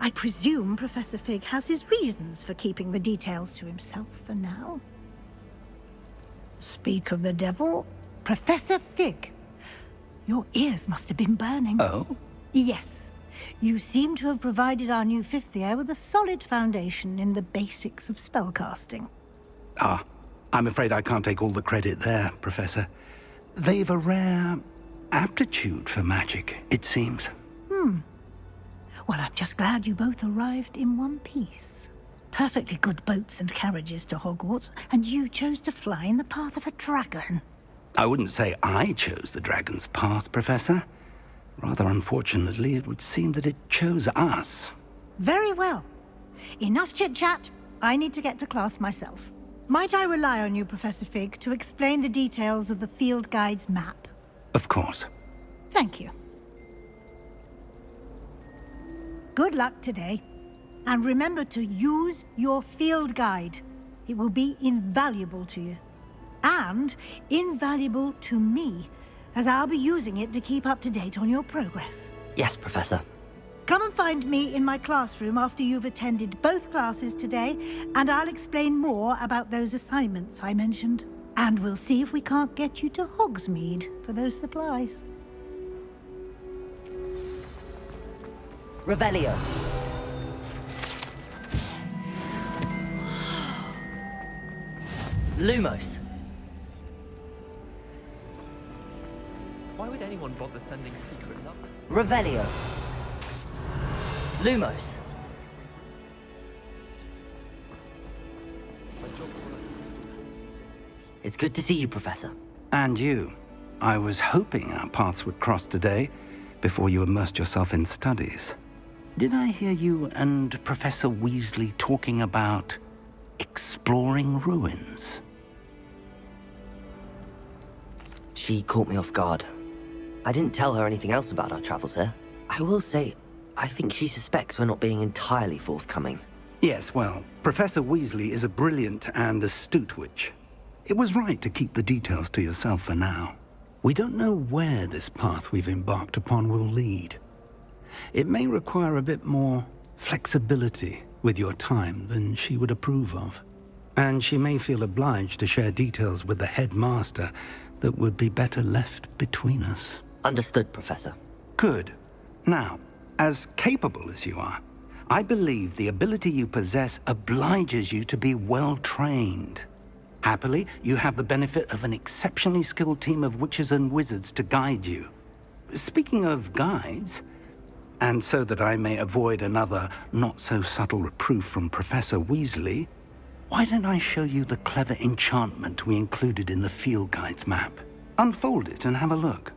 I presume Professor Fig has his reasons for keeping the details to himself for now. Speak of the devil, Professor Fig. Your ears must have been burning. Oh? Yes. You seem to have provided our new fifth year with a solid foundation in the basics of spellcasting. Ah, I'm afraid I can't take all the credit there, Professor. They've a rare aptitude for magic, it seems. Well, I'm just glad you both arrived in one piece. Perfectly good boats and carriages to Hogwarts, and you chose to fly in the path of a dragon. I wouldn't say I chose the dragon's path, Professor. Rather unfortunately, it would seem that it chose us. Very well. Enough chit-chat. I need to get to class myself. Might I rely on you, Professor Fig, to explain the details of the field guide's map? Of course. Thank you. Good luck today. And remember to use your field guide. It will be invaluable to you. And invaluable to me, as I'll be using it to keep up to date on your progress. Yes, Professor. Come and find me in my classroom after you've attended both classes today, and I'll explain more about those assignments I mentioned. And we'll see if we can't get you to Hogsmeade for those supplies. Revelio. Lumos. Why would anyone bother sending secret numbers? Revelio. Lumos. It's good to see you, Professor. And you. I was hoping our paths would cross today, before you immersed yourself in studies. Did I hear you and Professor Weasley talking about exploring ruins? She caught me off guard. I didn't tell her anything else about our travels here. I will say, I think she suspects we're not being entirely forthcoming. Yes, well, Professor Weasley is a brilliant and astute witch. It was right to keep the details to yourself for now. We don't know where this path we've embarked upon will lead. It may require a bit more flexibility with your time than she would approve of. And she may feel obliged to share details with the headmaster that would be better left between us. Understood, Professor. Good. Now, as capable as you are, I believe the ability you possess obliges you to be well-trained. Happily, you have the benefit of an exceptionally skilled team of witches and wizards to guide you. Speaking of guides, and so that I may avoid another not-so-subtle reproof from Professor Weasley, why don't I show you the clever enchantment we included in the field guide's map? Unfold it and have a look.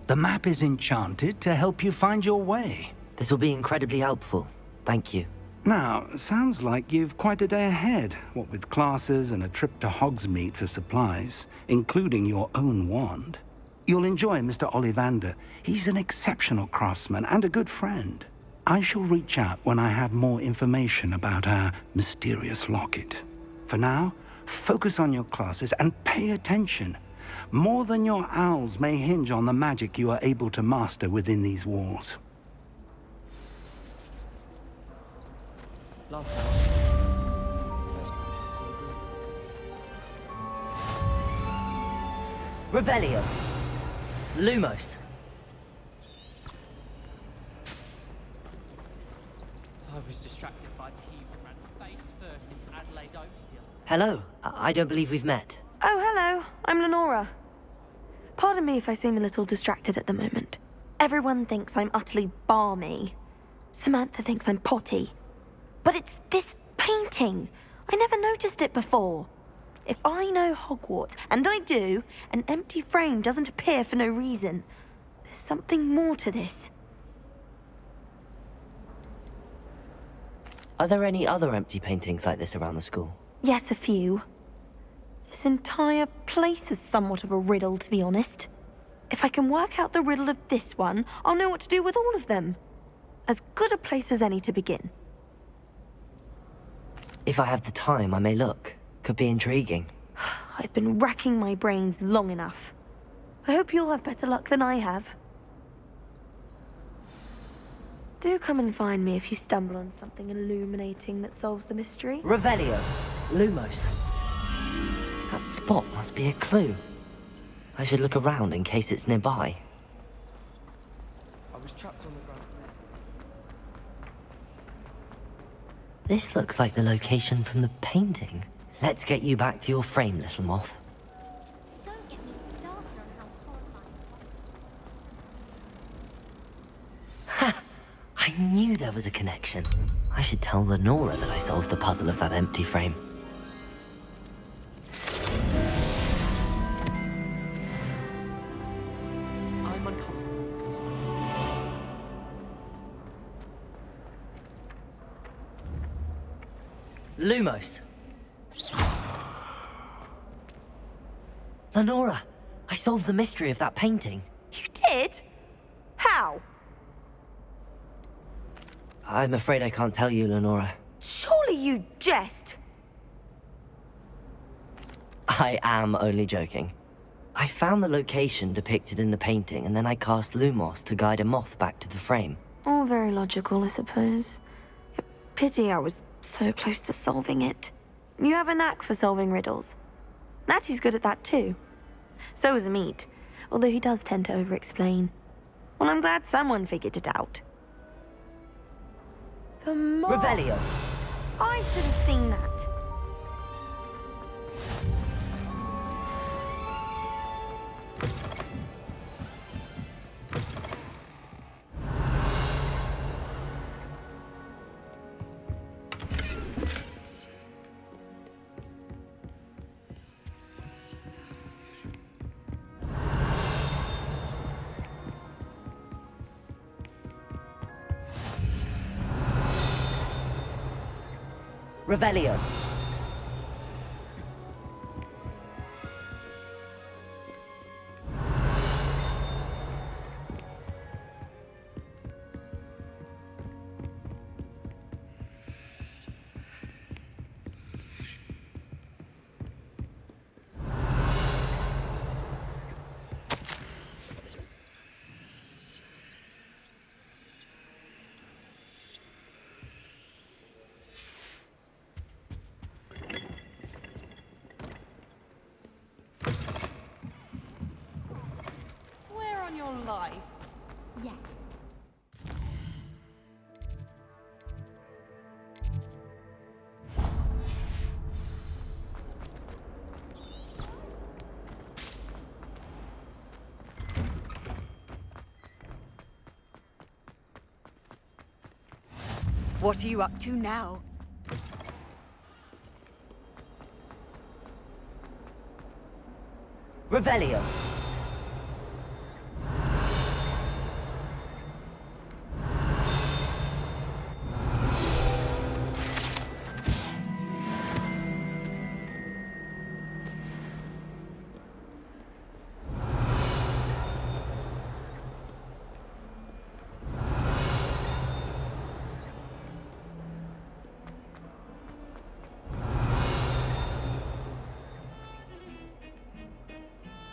The map is enchanted to help you find your way. This will be incredibly helpful. Thank you. Now, sounds like you've quite a day ahead, what with classes and a trip to Hogsmeade for supplies, including your own wand. You'll enjoy Mr. Ollivander. He's an exceptional craftsman and a good friend. I shall reach out when I have more information about our mysterious locket. For now, focus on your classes and pay attention. More than your owls may hinge on the magic you are able to master within these walls. Revelio. Lumos. I was distracted by Peeves and ran face first in Adelaide Ocean. Hello. I don't believe we've met. Oh, hello. I'm Lenora. Pardon me if I seem a little distracted at the moment. Everyone thinks I'm utterly balmy. Samantha thinks I'm potty. But it's this painting. I never noticed it before. If I know Hogwarts, and I do, an empty frame doesn't appear for no reason. There's something more to this. Are there any other empty paintings like this around the school? Yes, a few. This entire place is somewhat of a riddle, to be honest. If I can work out the riddle of this one, I'll know what to do with all of them. As good a place as any to begin. If I have the time, I may look. Could be intriguing. I've been racking my brains long enough. I hope you'll have better luck than I have. Do come and find me if you stumble on something illuminating that solves the mystery. Revelio. Lumos. That spot must be a clue. I should look around in case it's nearby. I was trapped on the ground. This looks like the location from the painting. Let's get you back to your frame, little moth. Don't get me started on how horrifying. Ha! I knew there was a connection. I should tell Lenora that I solved the puzzle of that empty frame. I'm uncomfortable. Lumos. Lenora, I solved the mystery of that painting. You did? How? I'm afraid I can't tell you, Lenora. Surely you jest. I am only joking. I found the location depicted in the painting, and then I cast Lumos to guide a moth back to the frame. All very logical, I suppose. Pity I was so close to solving it. You have a knack for solving riddles. Natty's good at that too. So is Amit, although he does tend to over-explain. Well, I'm glad someone figured it out. The moth! Revelio. I should have seen that. Revelio. Swear on your life. Yes. What are you up to now? Revelio.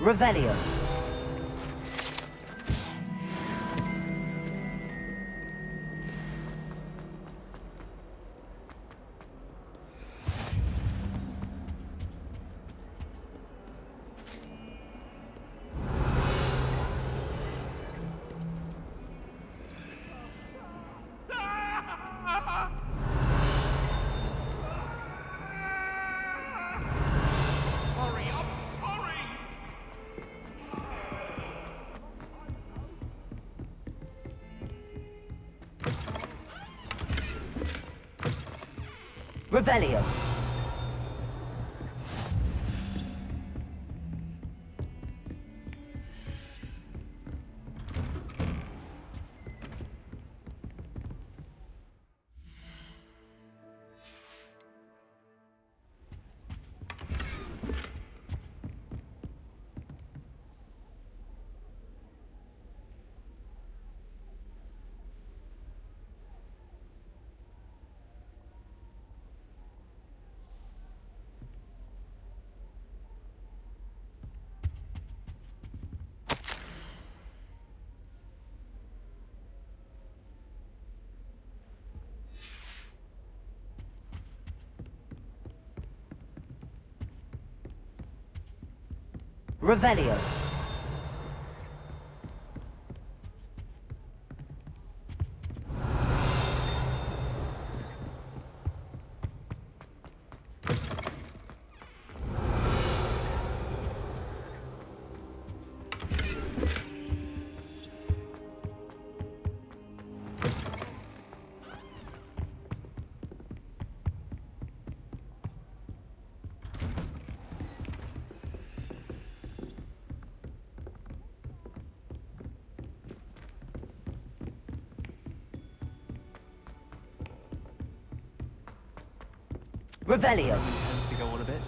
Revelio. Revelio. Revelio. Revelio. Tends to go on a bit.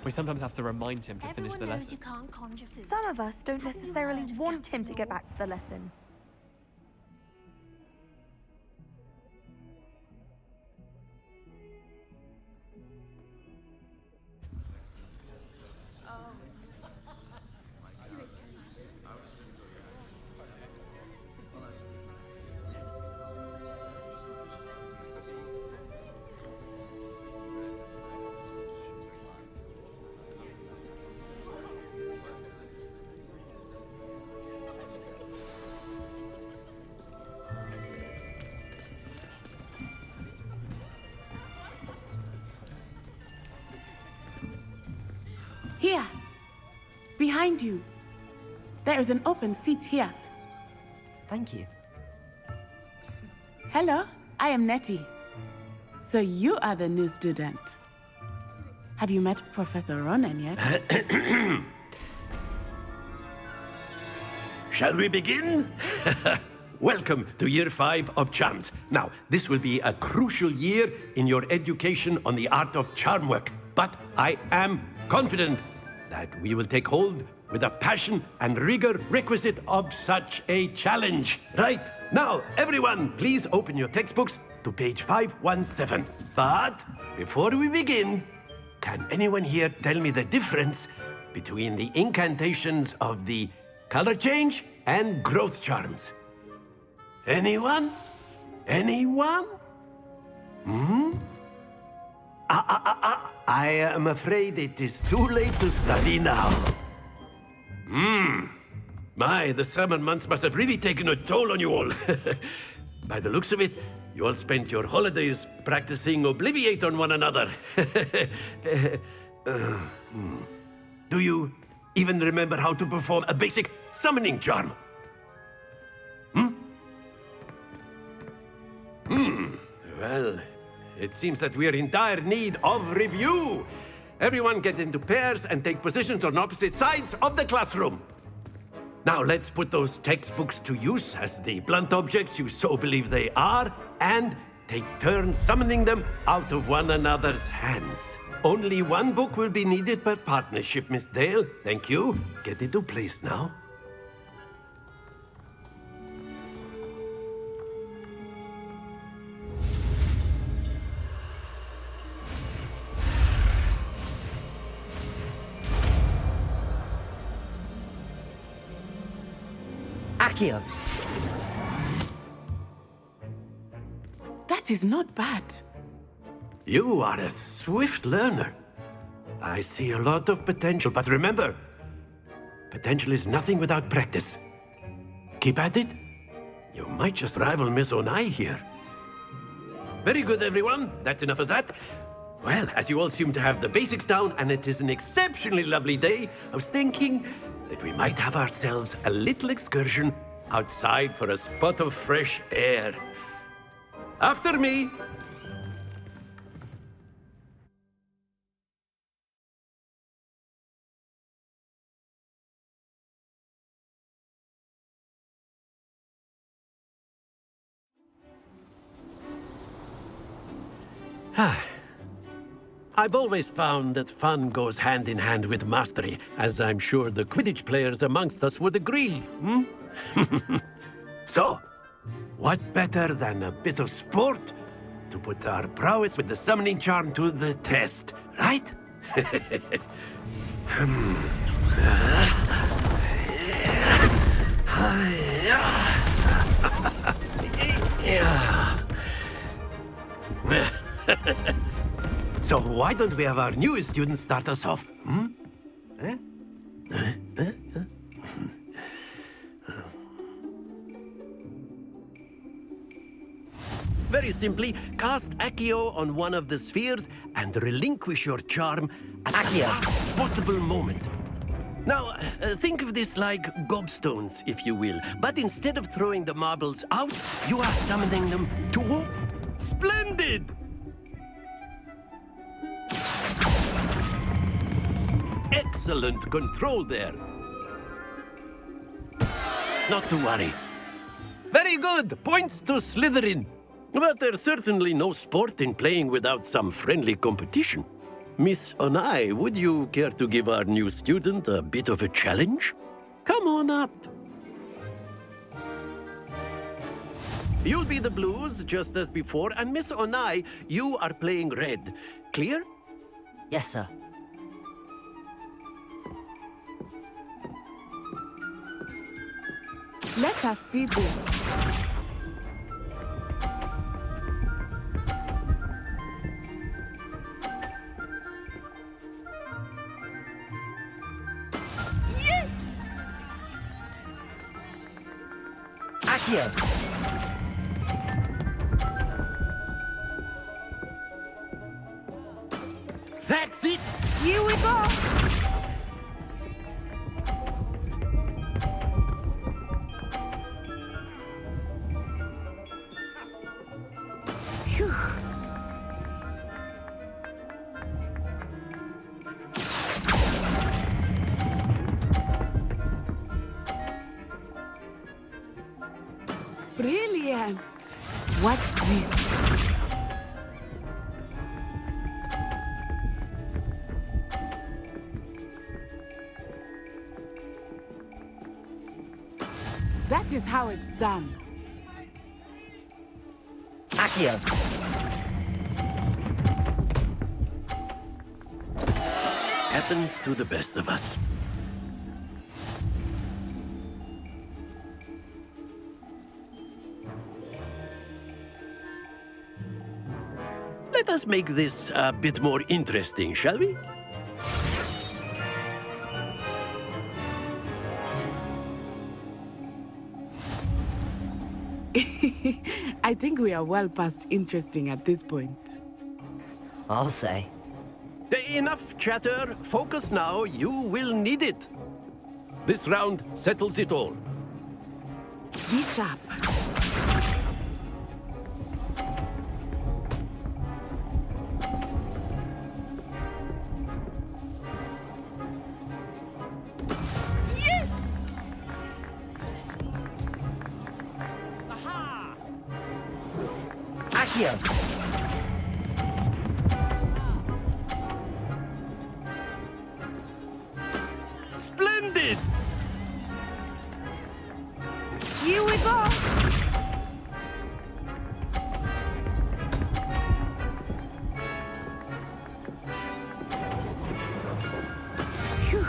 We sometimes have to remind him to finish the Everyone knows lesson. you can't conjure food. Some of us don't necessarily want him to get back to the lesson. Here. Behind you. There is an open seat here. Thank you. Hello, I am Nettie. So you are the new student. Have you met Professor Ronan yet? Shall we begin? welcome to Year 5 of Charms. Now, this will be a crucial year in your education on the art of charm work, but I am confident that we will take hold with the passion and rigor requisite of such a challenge. Right, now, everyone, please open your textbooks to page 517. But before we begin, can anyone here tell me the difference between the incantations of the color change and growth charms? Anyone? Anyone? I am afraid it is too late to study now. My, the summer months must have really taken a toll on you all. By the looks of it, you all spent your holidays practicing Obliviate on one another. Do you even remember how to perform a basic summoning charm? Well, it seems that we are in dire need of review. Everyone get into pairs and take positions on opposite sides of the classroom. Now let's put those textbooks to use as the blunt objects you so believe they are, and take turns summoning them out of one another's hands. Only one book will be needed per partnership, Miss Dale. Thank you. Get into place now. Accio! That is not bad. You are a swift learner. I see a lot of potential, but remember, potential is nothing without practice. Keep at it. You might just rival Miss Onai here. Very good, everyone. That's enough of that. Well, as you all seem to have the basics down, and it is an exceptionally lovely day, I was thinking that we might have ourselves a little excursion outside for a spot of fresh air. After me! I've always found that fun goes hand in hand with mastery, as I'm sure the Quidditch players amongst us would agree, So, what better than a bit of sport to put our prowess with the summoning charm to the test, right? So why don't we have our newest student start us off? Very simply, cast Accio on one of the spheres and relinquish your charm at the last possible moment. Now, think of this like gobstones, if you will. But instead of throwing the marbles out, you are summoning them to... Splendid! Excellent control there. Not to worry. Very good. Points to Slytherin. But there's certainly no sport in playing without some friendly competition. Miss Onai, would you care to give our new student a bit of a challenge? Come on up. You'll be the blues, just as before, and Miss Onai, you are playing red. Clear? Yes, sir. Let us see this. Yes! Accio! That's it! Here we go! Phew. Brilliant! Watch this. That is how it's done. Accio. Happens to the best of us. Let us make this a bit more interesting, shall we? I think we are well past interesting at this point. I'll say. Enough chatter. Focus now. You will need it. This round settles it all. Be sharp. Yes! Accio. Splendid! Here we go! Phew.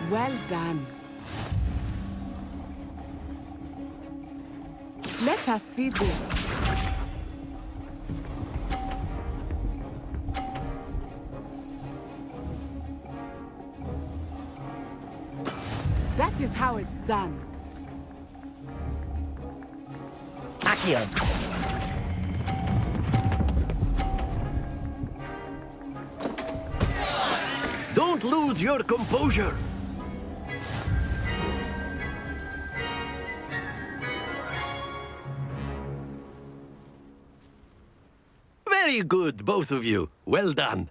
Well done. Let us see this. That is how it's done. Accio. Don't lose your composure. Very good, both of you. Well done.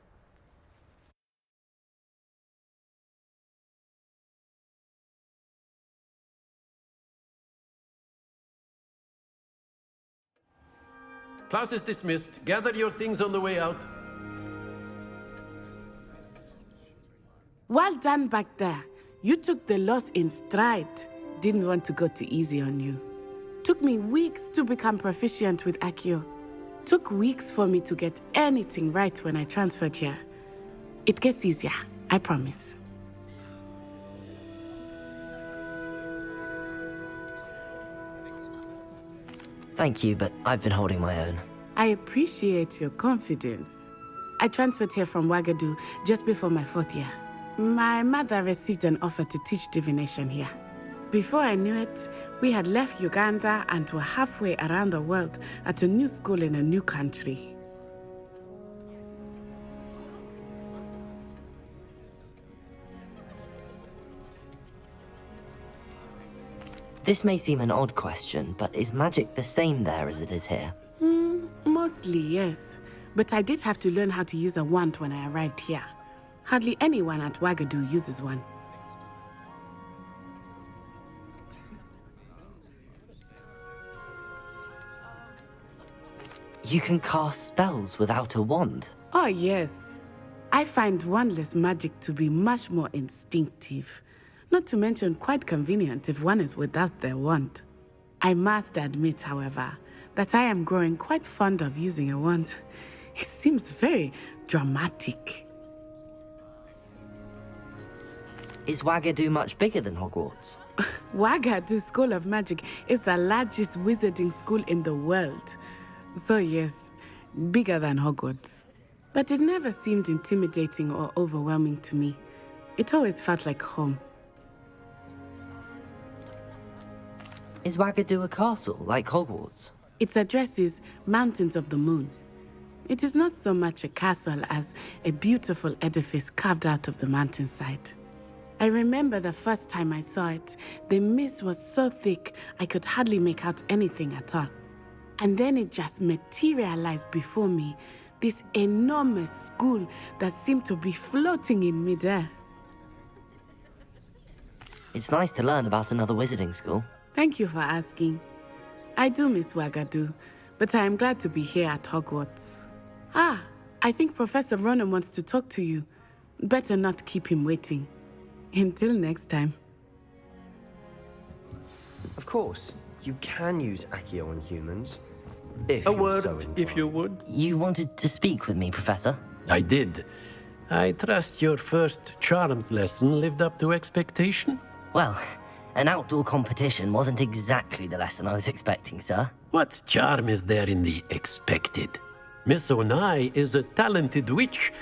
Class is dismissed. Gather your things on the way out. Well done back there. You took the loss in stride. Didn't want to go too easy on you. Took me weeks to become proficient with Accio. Took weeks for me to get anything right when I transferred here. It gets easier, I promise. Thank you, but I've been holding my own. I appreciate your confidence. I transferred here from Wagadu just before my 4th year. My mother received an offer to teach divination here. Before I knew it, we had left Uganda and were halfway around the world at a new school in a new country. This may seem an odd question, but is magic the same there as it is here? Mostly, yes. But I did have to learn how to use a wand when I arrived here. Hardly anyone at Wagadu uses one. You can cast spells without a wand? Oh, yes. I find wandless magic to be much more instinctive. Not to mention quite convenient if one is without their wand. I must admit, however, that I am growing quite fond of using a wand. It seems very dramatic. Is Wagadu much bigger than Hogwarts? Wagadu School of Magic is the largest wizarding school in the world. So yes, bigger than Hogwarts. But it never seemed intimidating or overwhelming to me. It always felt like home. Is Wagadu a castle, like Hogwarts? Its address is Mountains of the Moon. It is not so much a castle as a beautiful edifice carved out of the mountainside. I remember the first time I saw it, the mist was so thick I could hardly make out anything at all. And then it just materialized before me. This enormous school that seemed to be floating in midair. It's nice to learn about another wizarding school. Thank you for asking. I do miss Wagadu, but I am glad to be here at Hogwarts. Ah, I think Professor Ronan wants to talk to you. Better not keep him waiting. Until next time. Of course, you can use Accio on humans. If A you're word, so inclined. if you would. You wanted to speak with me, Professor? I did. I trust your first charms lesson lived up to expectation? Well, an outdoor competition wasn't exactly the lesson I was expecting, sir. What charm is there in the expected? Miss Onai is a talented witch.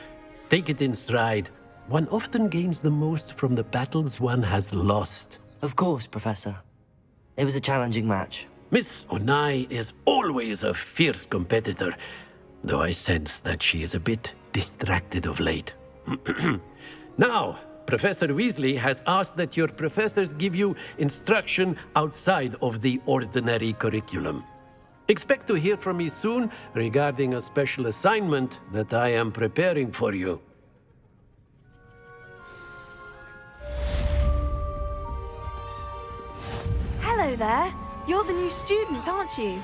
Take it in stride. One often gains the most from the battles one has lost. Of course, Professor. It was a challenging match. Miss Onai is always a fierce competitor, though I sense that she is a bit distracted of late. Now, Professor Weasley has asked that your professors give you instruction outside of the ordinary curriculum. Expect to hear from me soon regarding a special assignment that I am preparing for you. Hello there. You're the new student, aren't you?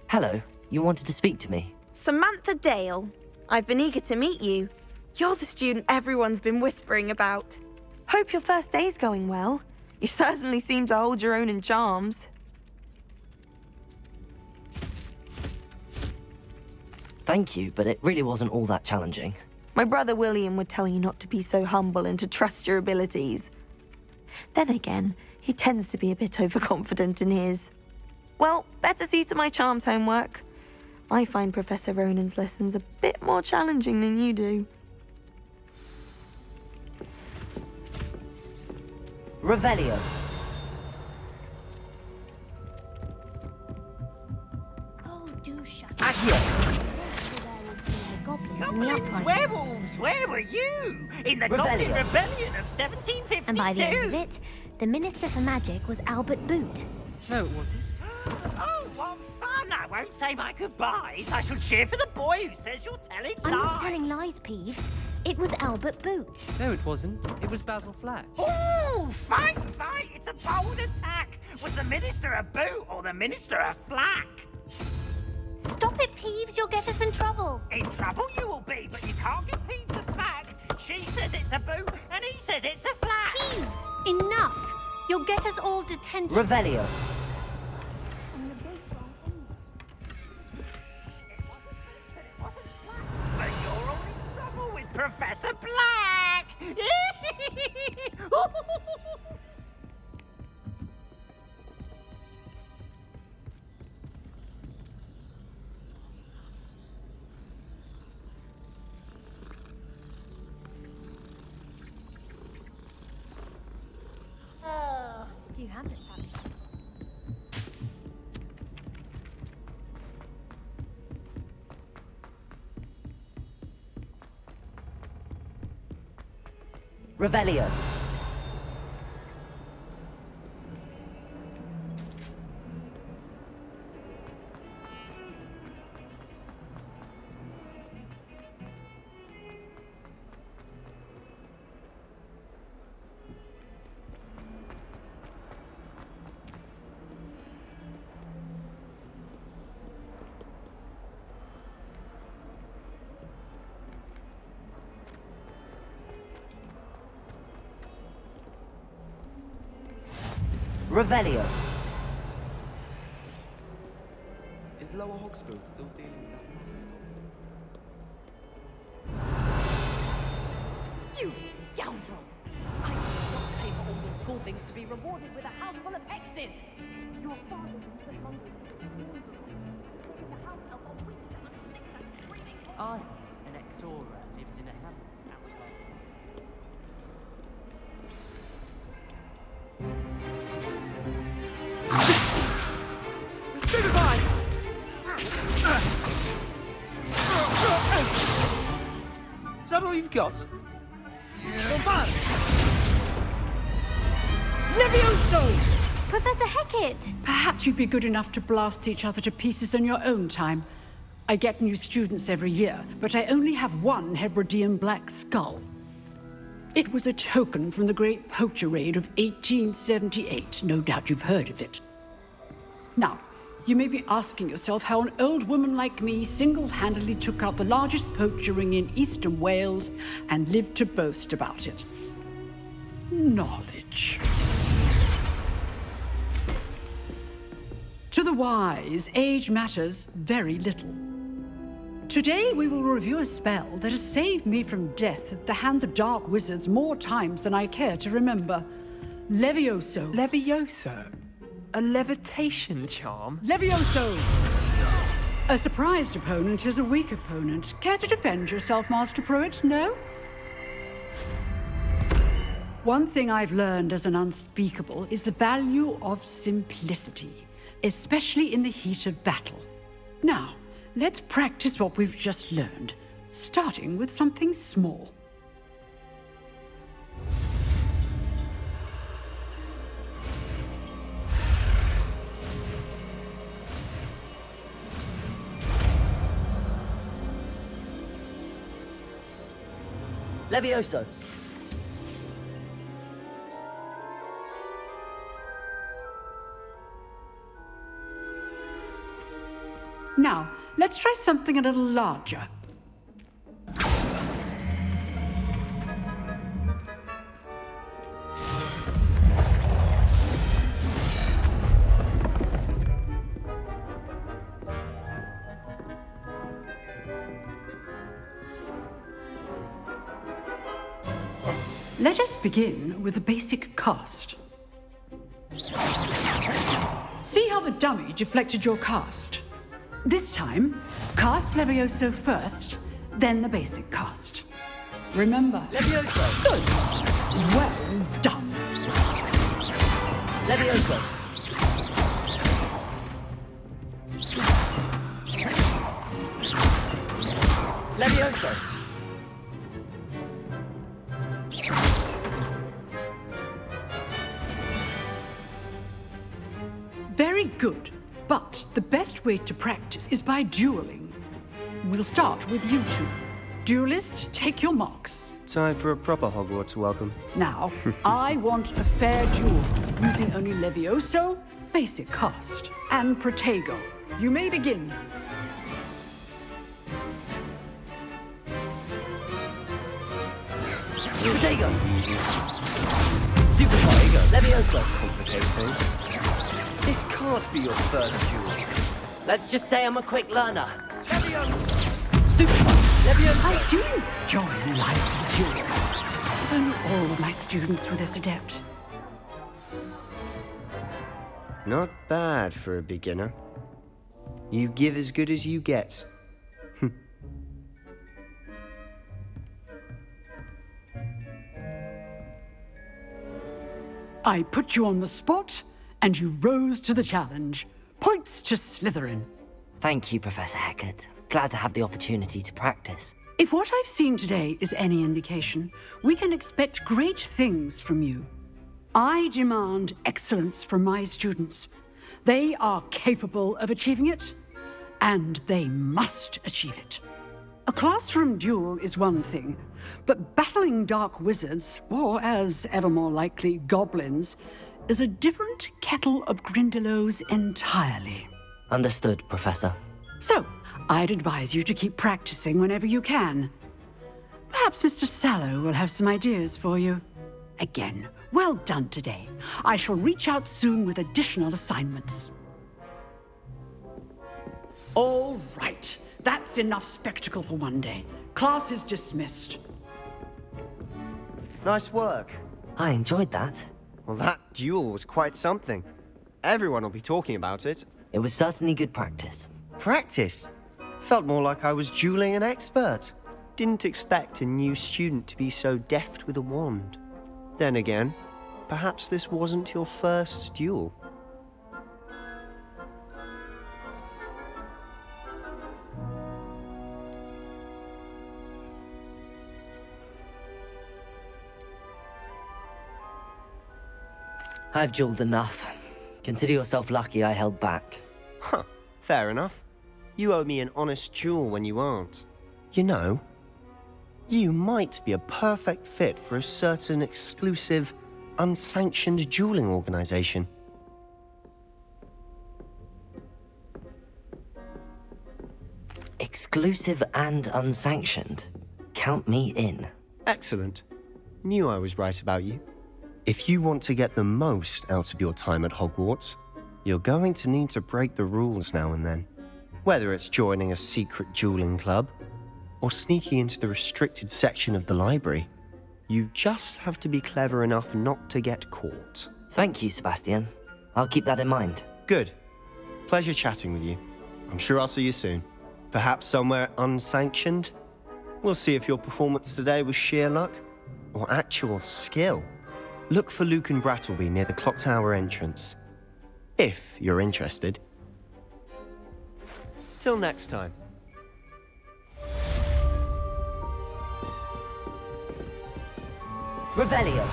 Hello, you wanted to speak to me? Samantha Dale. I've been eager to meet you. You're the student everyone's been whispering about. Hope your first day's going well. You certainly seem to hold your own in charms. Thank you, but it really wasn't all that challenging. My brother William would tell you not to be so humble and to trust your abilities. Then again, he tends to be a bit overconfident in his. Well, better see to my charms homework. I find Professor Ronan's lessons a bit more challenging than you do. Revelio. Oh, do shut Accio. Goblins, werewolves, where were you? In the Goblin Rebellion of 1752? And by the end of it, the Minister for Magic was Albert Boot. No, it wasn't. Oh, what fun! I won't say my goodbyes. I shall cheer for the boy who says you're telling lies. I'm not telling lies, Peeves. It was Albert Boot. No, it wasn't. It was Basil Flash. Oh, fight! It's a bold attack. Was the Minister a boot or the Minister a flack? Stop it, Peeves. You'll get us in trouble. In trouble you will be, but you can't give Peeves a smack. She says it's a boot and he says it's a flack. Peeves, enough. You'll get us all detention. Revelio. But you're all in trouble with Professor Black! You have it, Pappy. Revelio. Revelio. Is Lower Hogsfield still dealing with that? You scoundrel! I did not pay for all your school things to be rewarded with a house full of exes! Your father was the London. I, an ex-Aura, lives in a hamlet outside. Stupefy! Is that all you've got? Yeah. Levioso! Professor Hecat! Perhaps you'd be good enough to blast each other to pieces in your own time. I get new students every year, but I only have one Hebridean black skull. It was a token from the Great Poacher Raid of 1878. No doubt you've heard of it. Now, you may be asking yourself how an old woman like me single-handedly took out the largest poacher ring in eastern Wales and lived to boast about it. Knowledge. To the wise, age matters very little. Today we will review a spell that has saved me from death at the hands of dark wizards more times than I care to remember. Levioso. Levioso? A levitation charm? Levioso! A surprised opponent is a weak opponent. Care to defend yourself, Master Pruitt? No? One thing I've learned as an unspeakable is the value of simplicity, especially in the heat of battle. Now, let's practice what we've just learned, starting with something small. Levioso. Now, let's try something a little larger. Let us begin with the basic cast. See how the dummy deflected your cast? This time, cast Levioso first, then the basic cast. Remember. Levioso. Good. Well done. Levioso. Levioso. Very good. But the best way to practice is by dueling. We'll start with you two. Duelists, take your marks. Time for a proper Hogwarts welcome. Now, I want a fair duel, using only Levioso, basic cast, and Protego. You may begin. Protego. Stupid Protego. Levioso. Complicated. This can't be your first duel. Let's just say I'm a quick learner. Levioso. Stupid Levioso. I do enjoy a lively duel. If only all of my students were this adept. Not bad for a beginner. You give as good as you get. I put you on the spot, and you rose to the challenge. Points to Slytherin. Thank you, Professor Hecat. Glad to have the opportunity to practice. If what I've seen today is any indication, we can expect great things from you. I demand excellence from my students. They are capable of achieving it, and they must achieve it. A classroom duel is one thing, but battling dark wizards, or as ever more likely, goblins, is a different kettle of Grindylows entirely. Understood, Professor. So, I'd advise you to keep practicing whenever you can. Perhaps Mr. Sallow will have some ideas for you. Again, well done today. I shall reach out soon with additional assignments. All right. That's enough spectacle for one day. Class is dismissed. Nice work. I enjoyed that. Well, that duel was quite something. Everyone will be talking about it. It was certainly good practice. Practice? Felt more like I was dueling an expert. Didn't expect a new student to be so deft with a wand. Then again, perhaps this wasn't your first duel. I've dueled enough. Consider yourself lucky I held back. Huh, fair enough. You owe me an honest duel when you aren't. You know, you might be a perfect fit for a certain exclusive, unsanctioned dueling organization. Exclusive and unsanctioned. Count me in. Excellent. Knew I was right about you. If you want to get the most out of your time at Hogwarts, you're going to need to break the rules now and then. Whether it's joining a secret dueling club, or sneaking into the restricted section of the library, you just have to be clever enough not to get caught. Thank you, Sebastian. I'll keep that in mind. Good. Pleasure chatting with you. I'm sure I'll see you soon. Perhaps somewhere unsanctioned? We'll see if your performance today was sheer luck, or actual skill. Look for Luke and Brattleby near the clock tower entrance. If you're interested. Till next time. Revelio.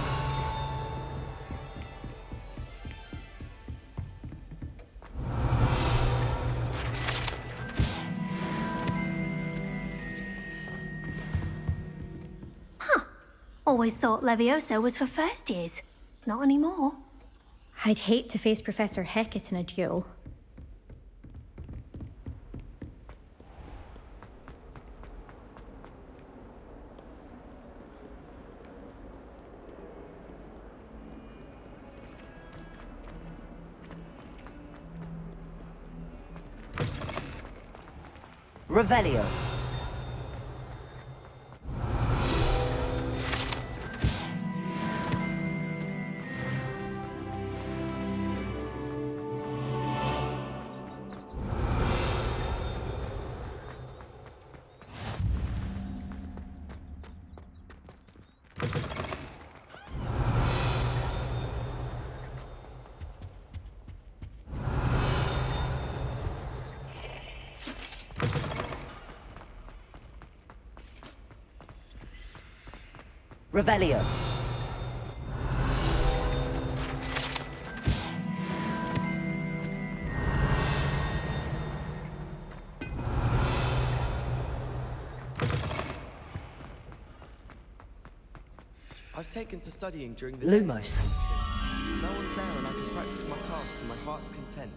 Always thought Levioso was for first years. Not anymore. I'd hate to face Professor Hecat in a duel. Revelio. Revelio. I've taken to studying during the Lumos. No one's there and I can practice my craft to my heart's content.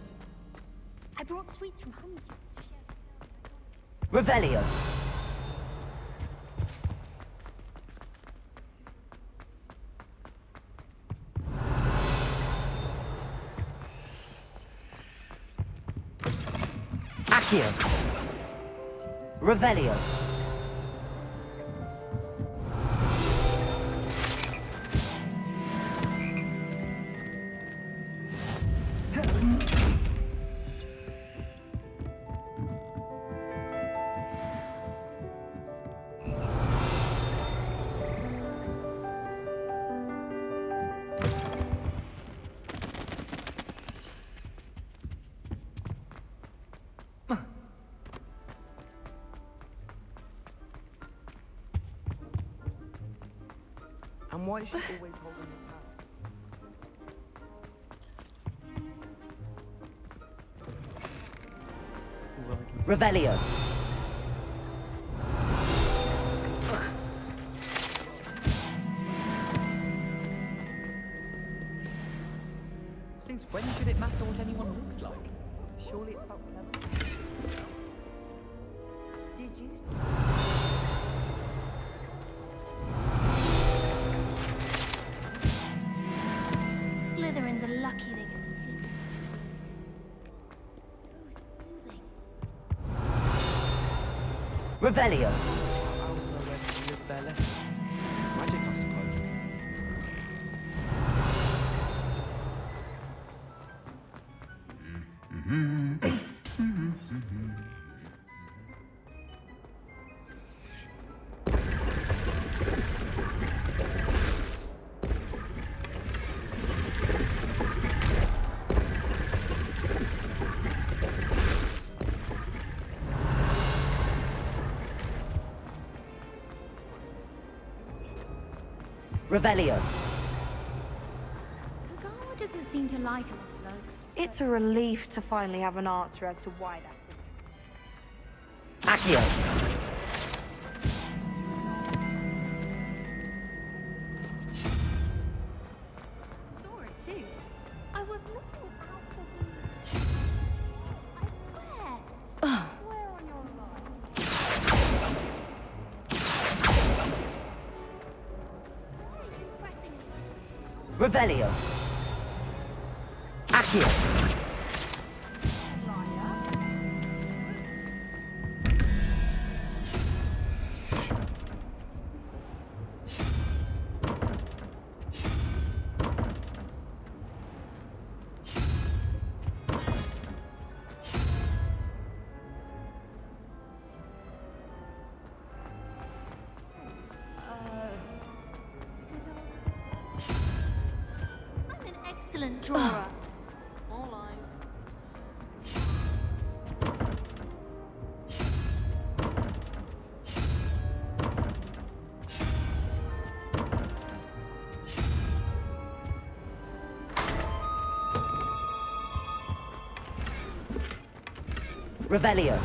I brought sweets from Honeygifts to share. Revelio. Accio. Revelio. And why is she always holding his hand? Revelio. Since when should it matter what anyone looks like? Surely it's about clever. Did you? Slytherins are lucky they get to sleep. Revelio. Owls know where to live their lessons. Magic, I suppose. Revelio. Kagawa doesn't seem to like a lot of those. It's a relief to finally have an answer as to why that. Accio. Saw it too. I was looking out for the... I swear. Swear on your life. Revelio. Accio. I'm an excellent drawer. More line. Revelio.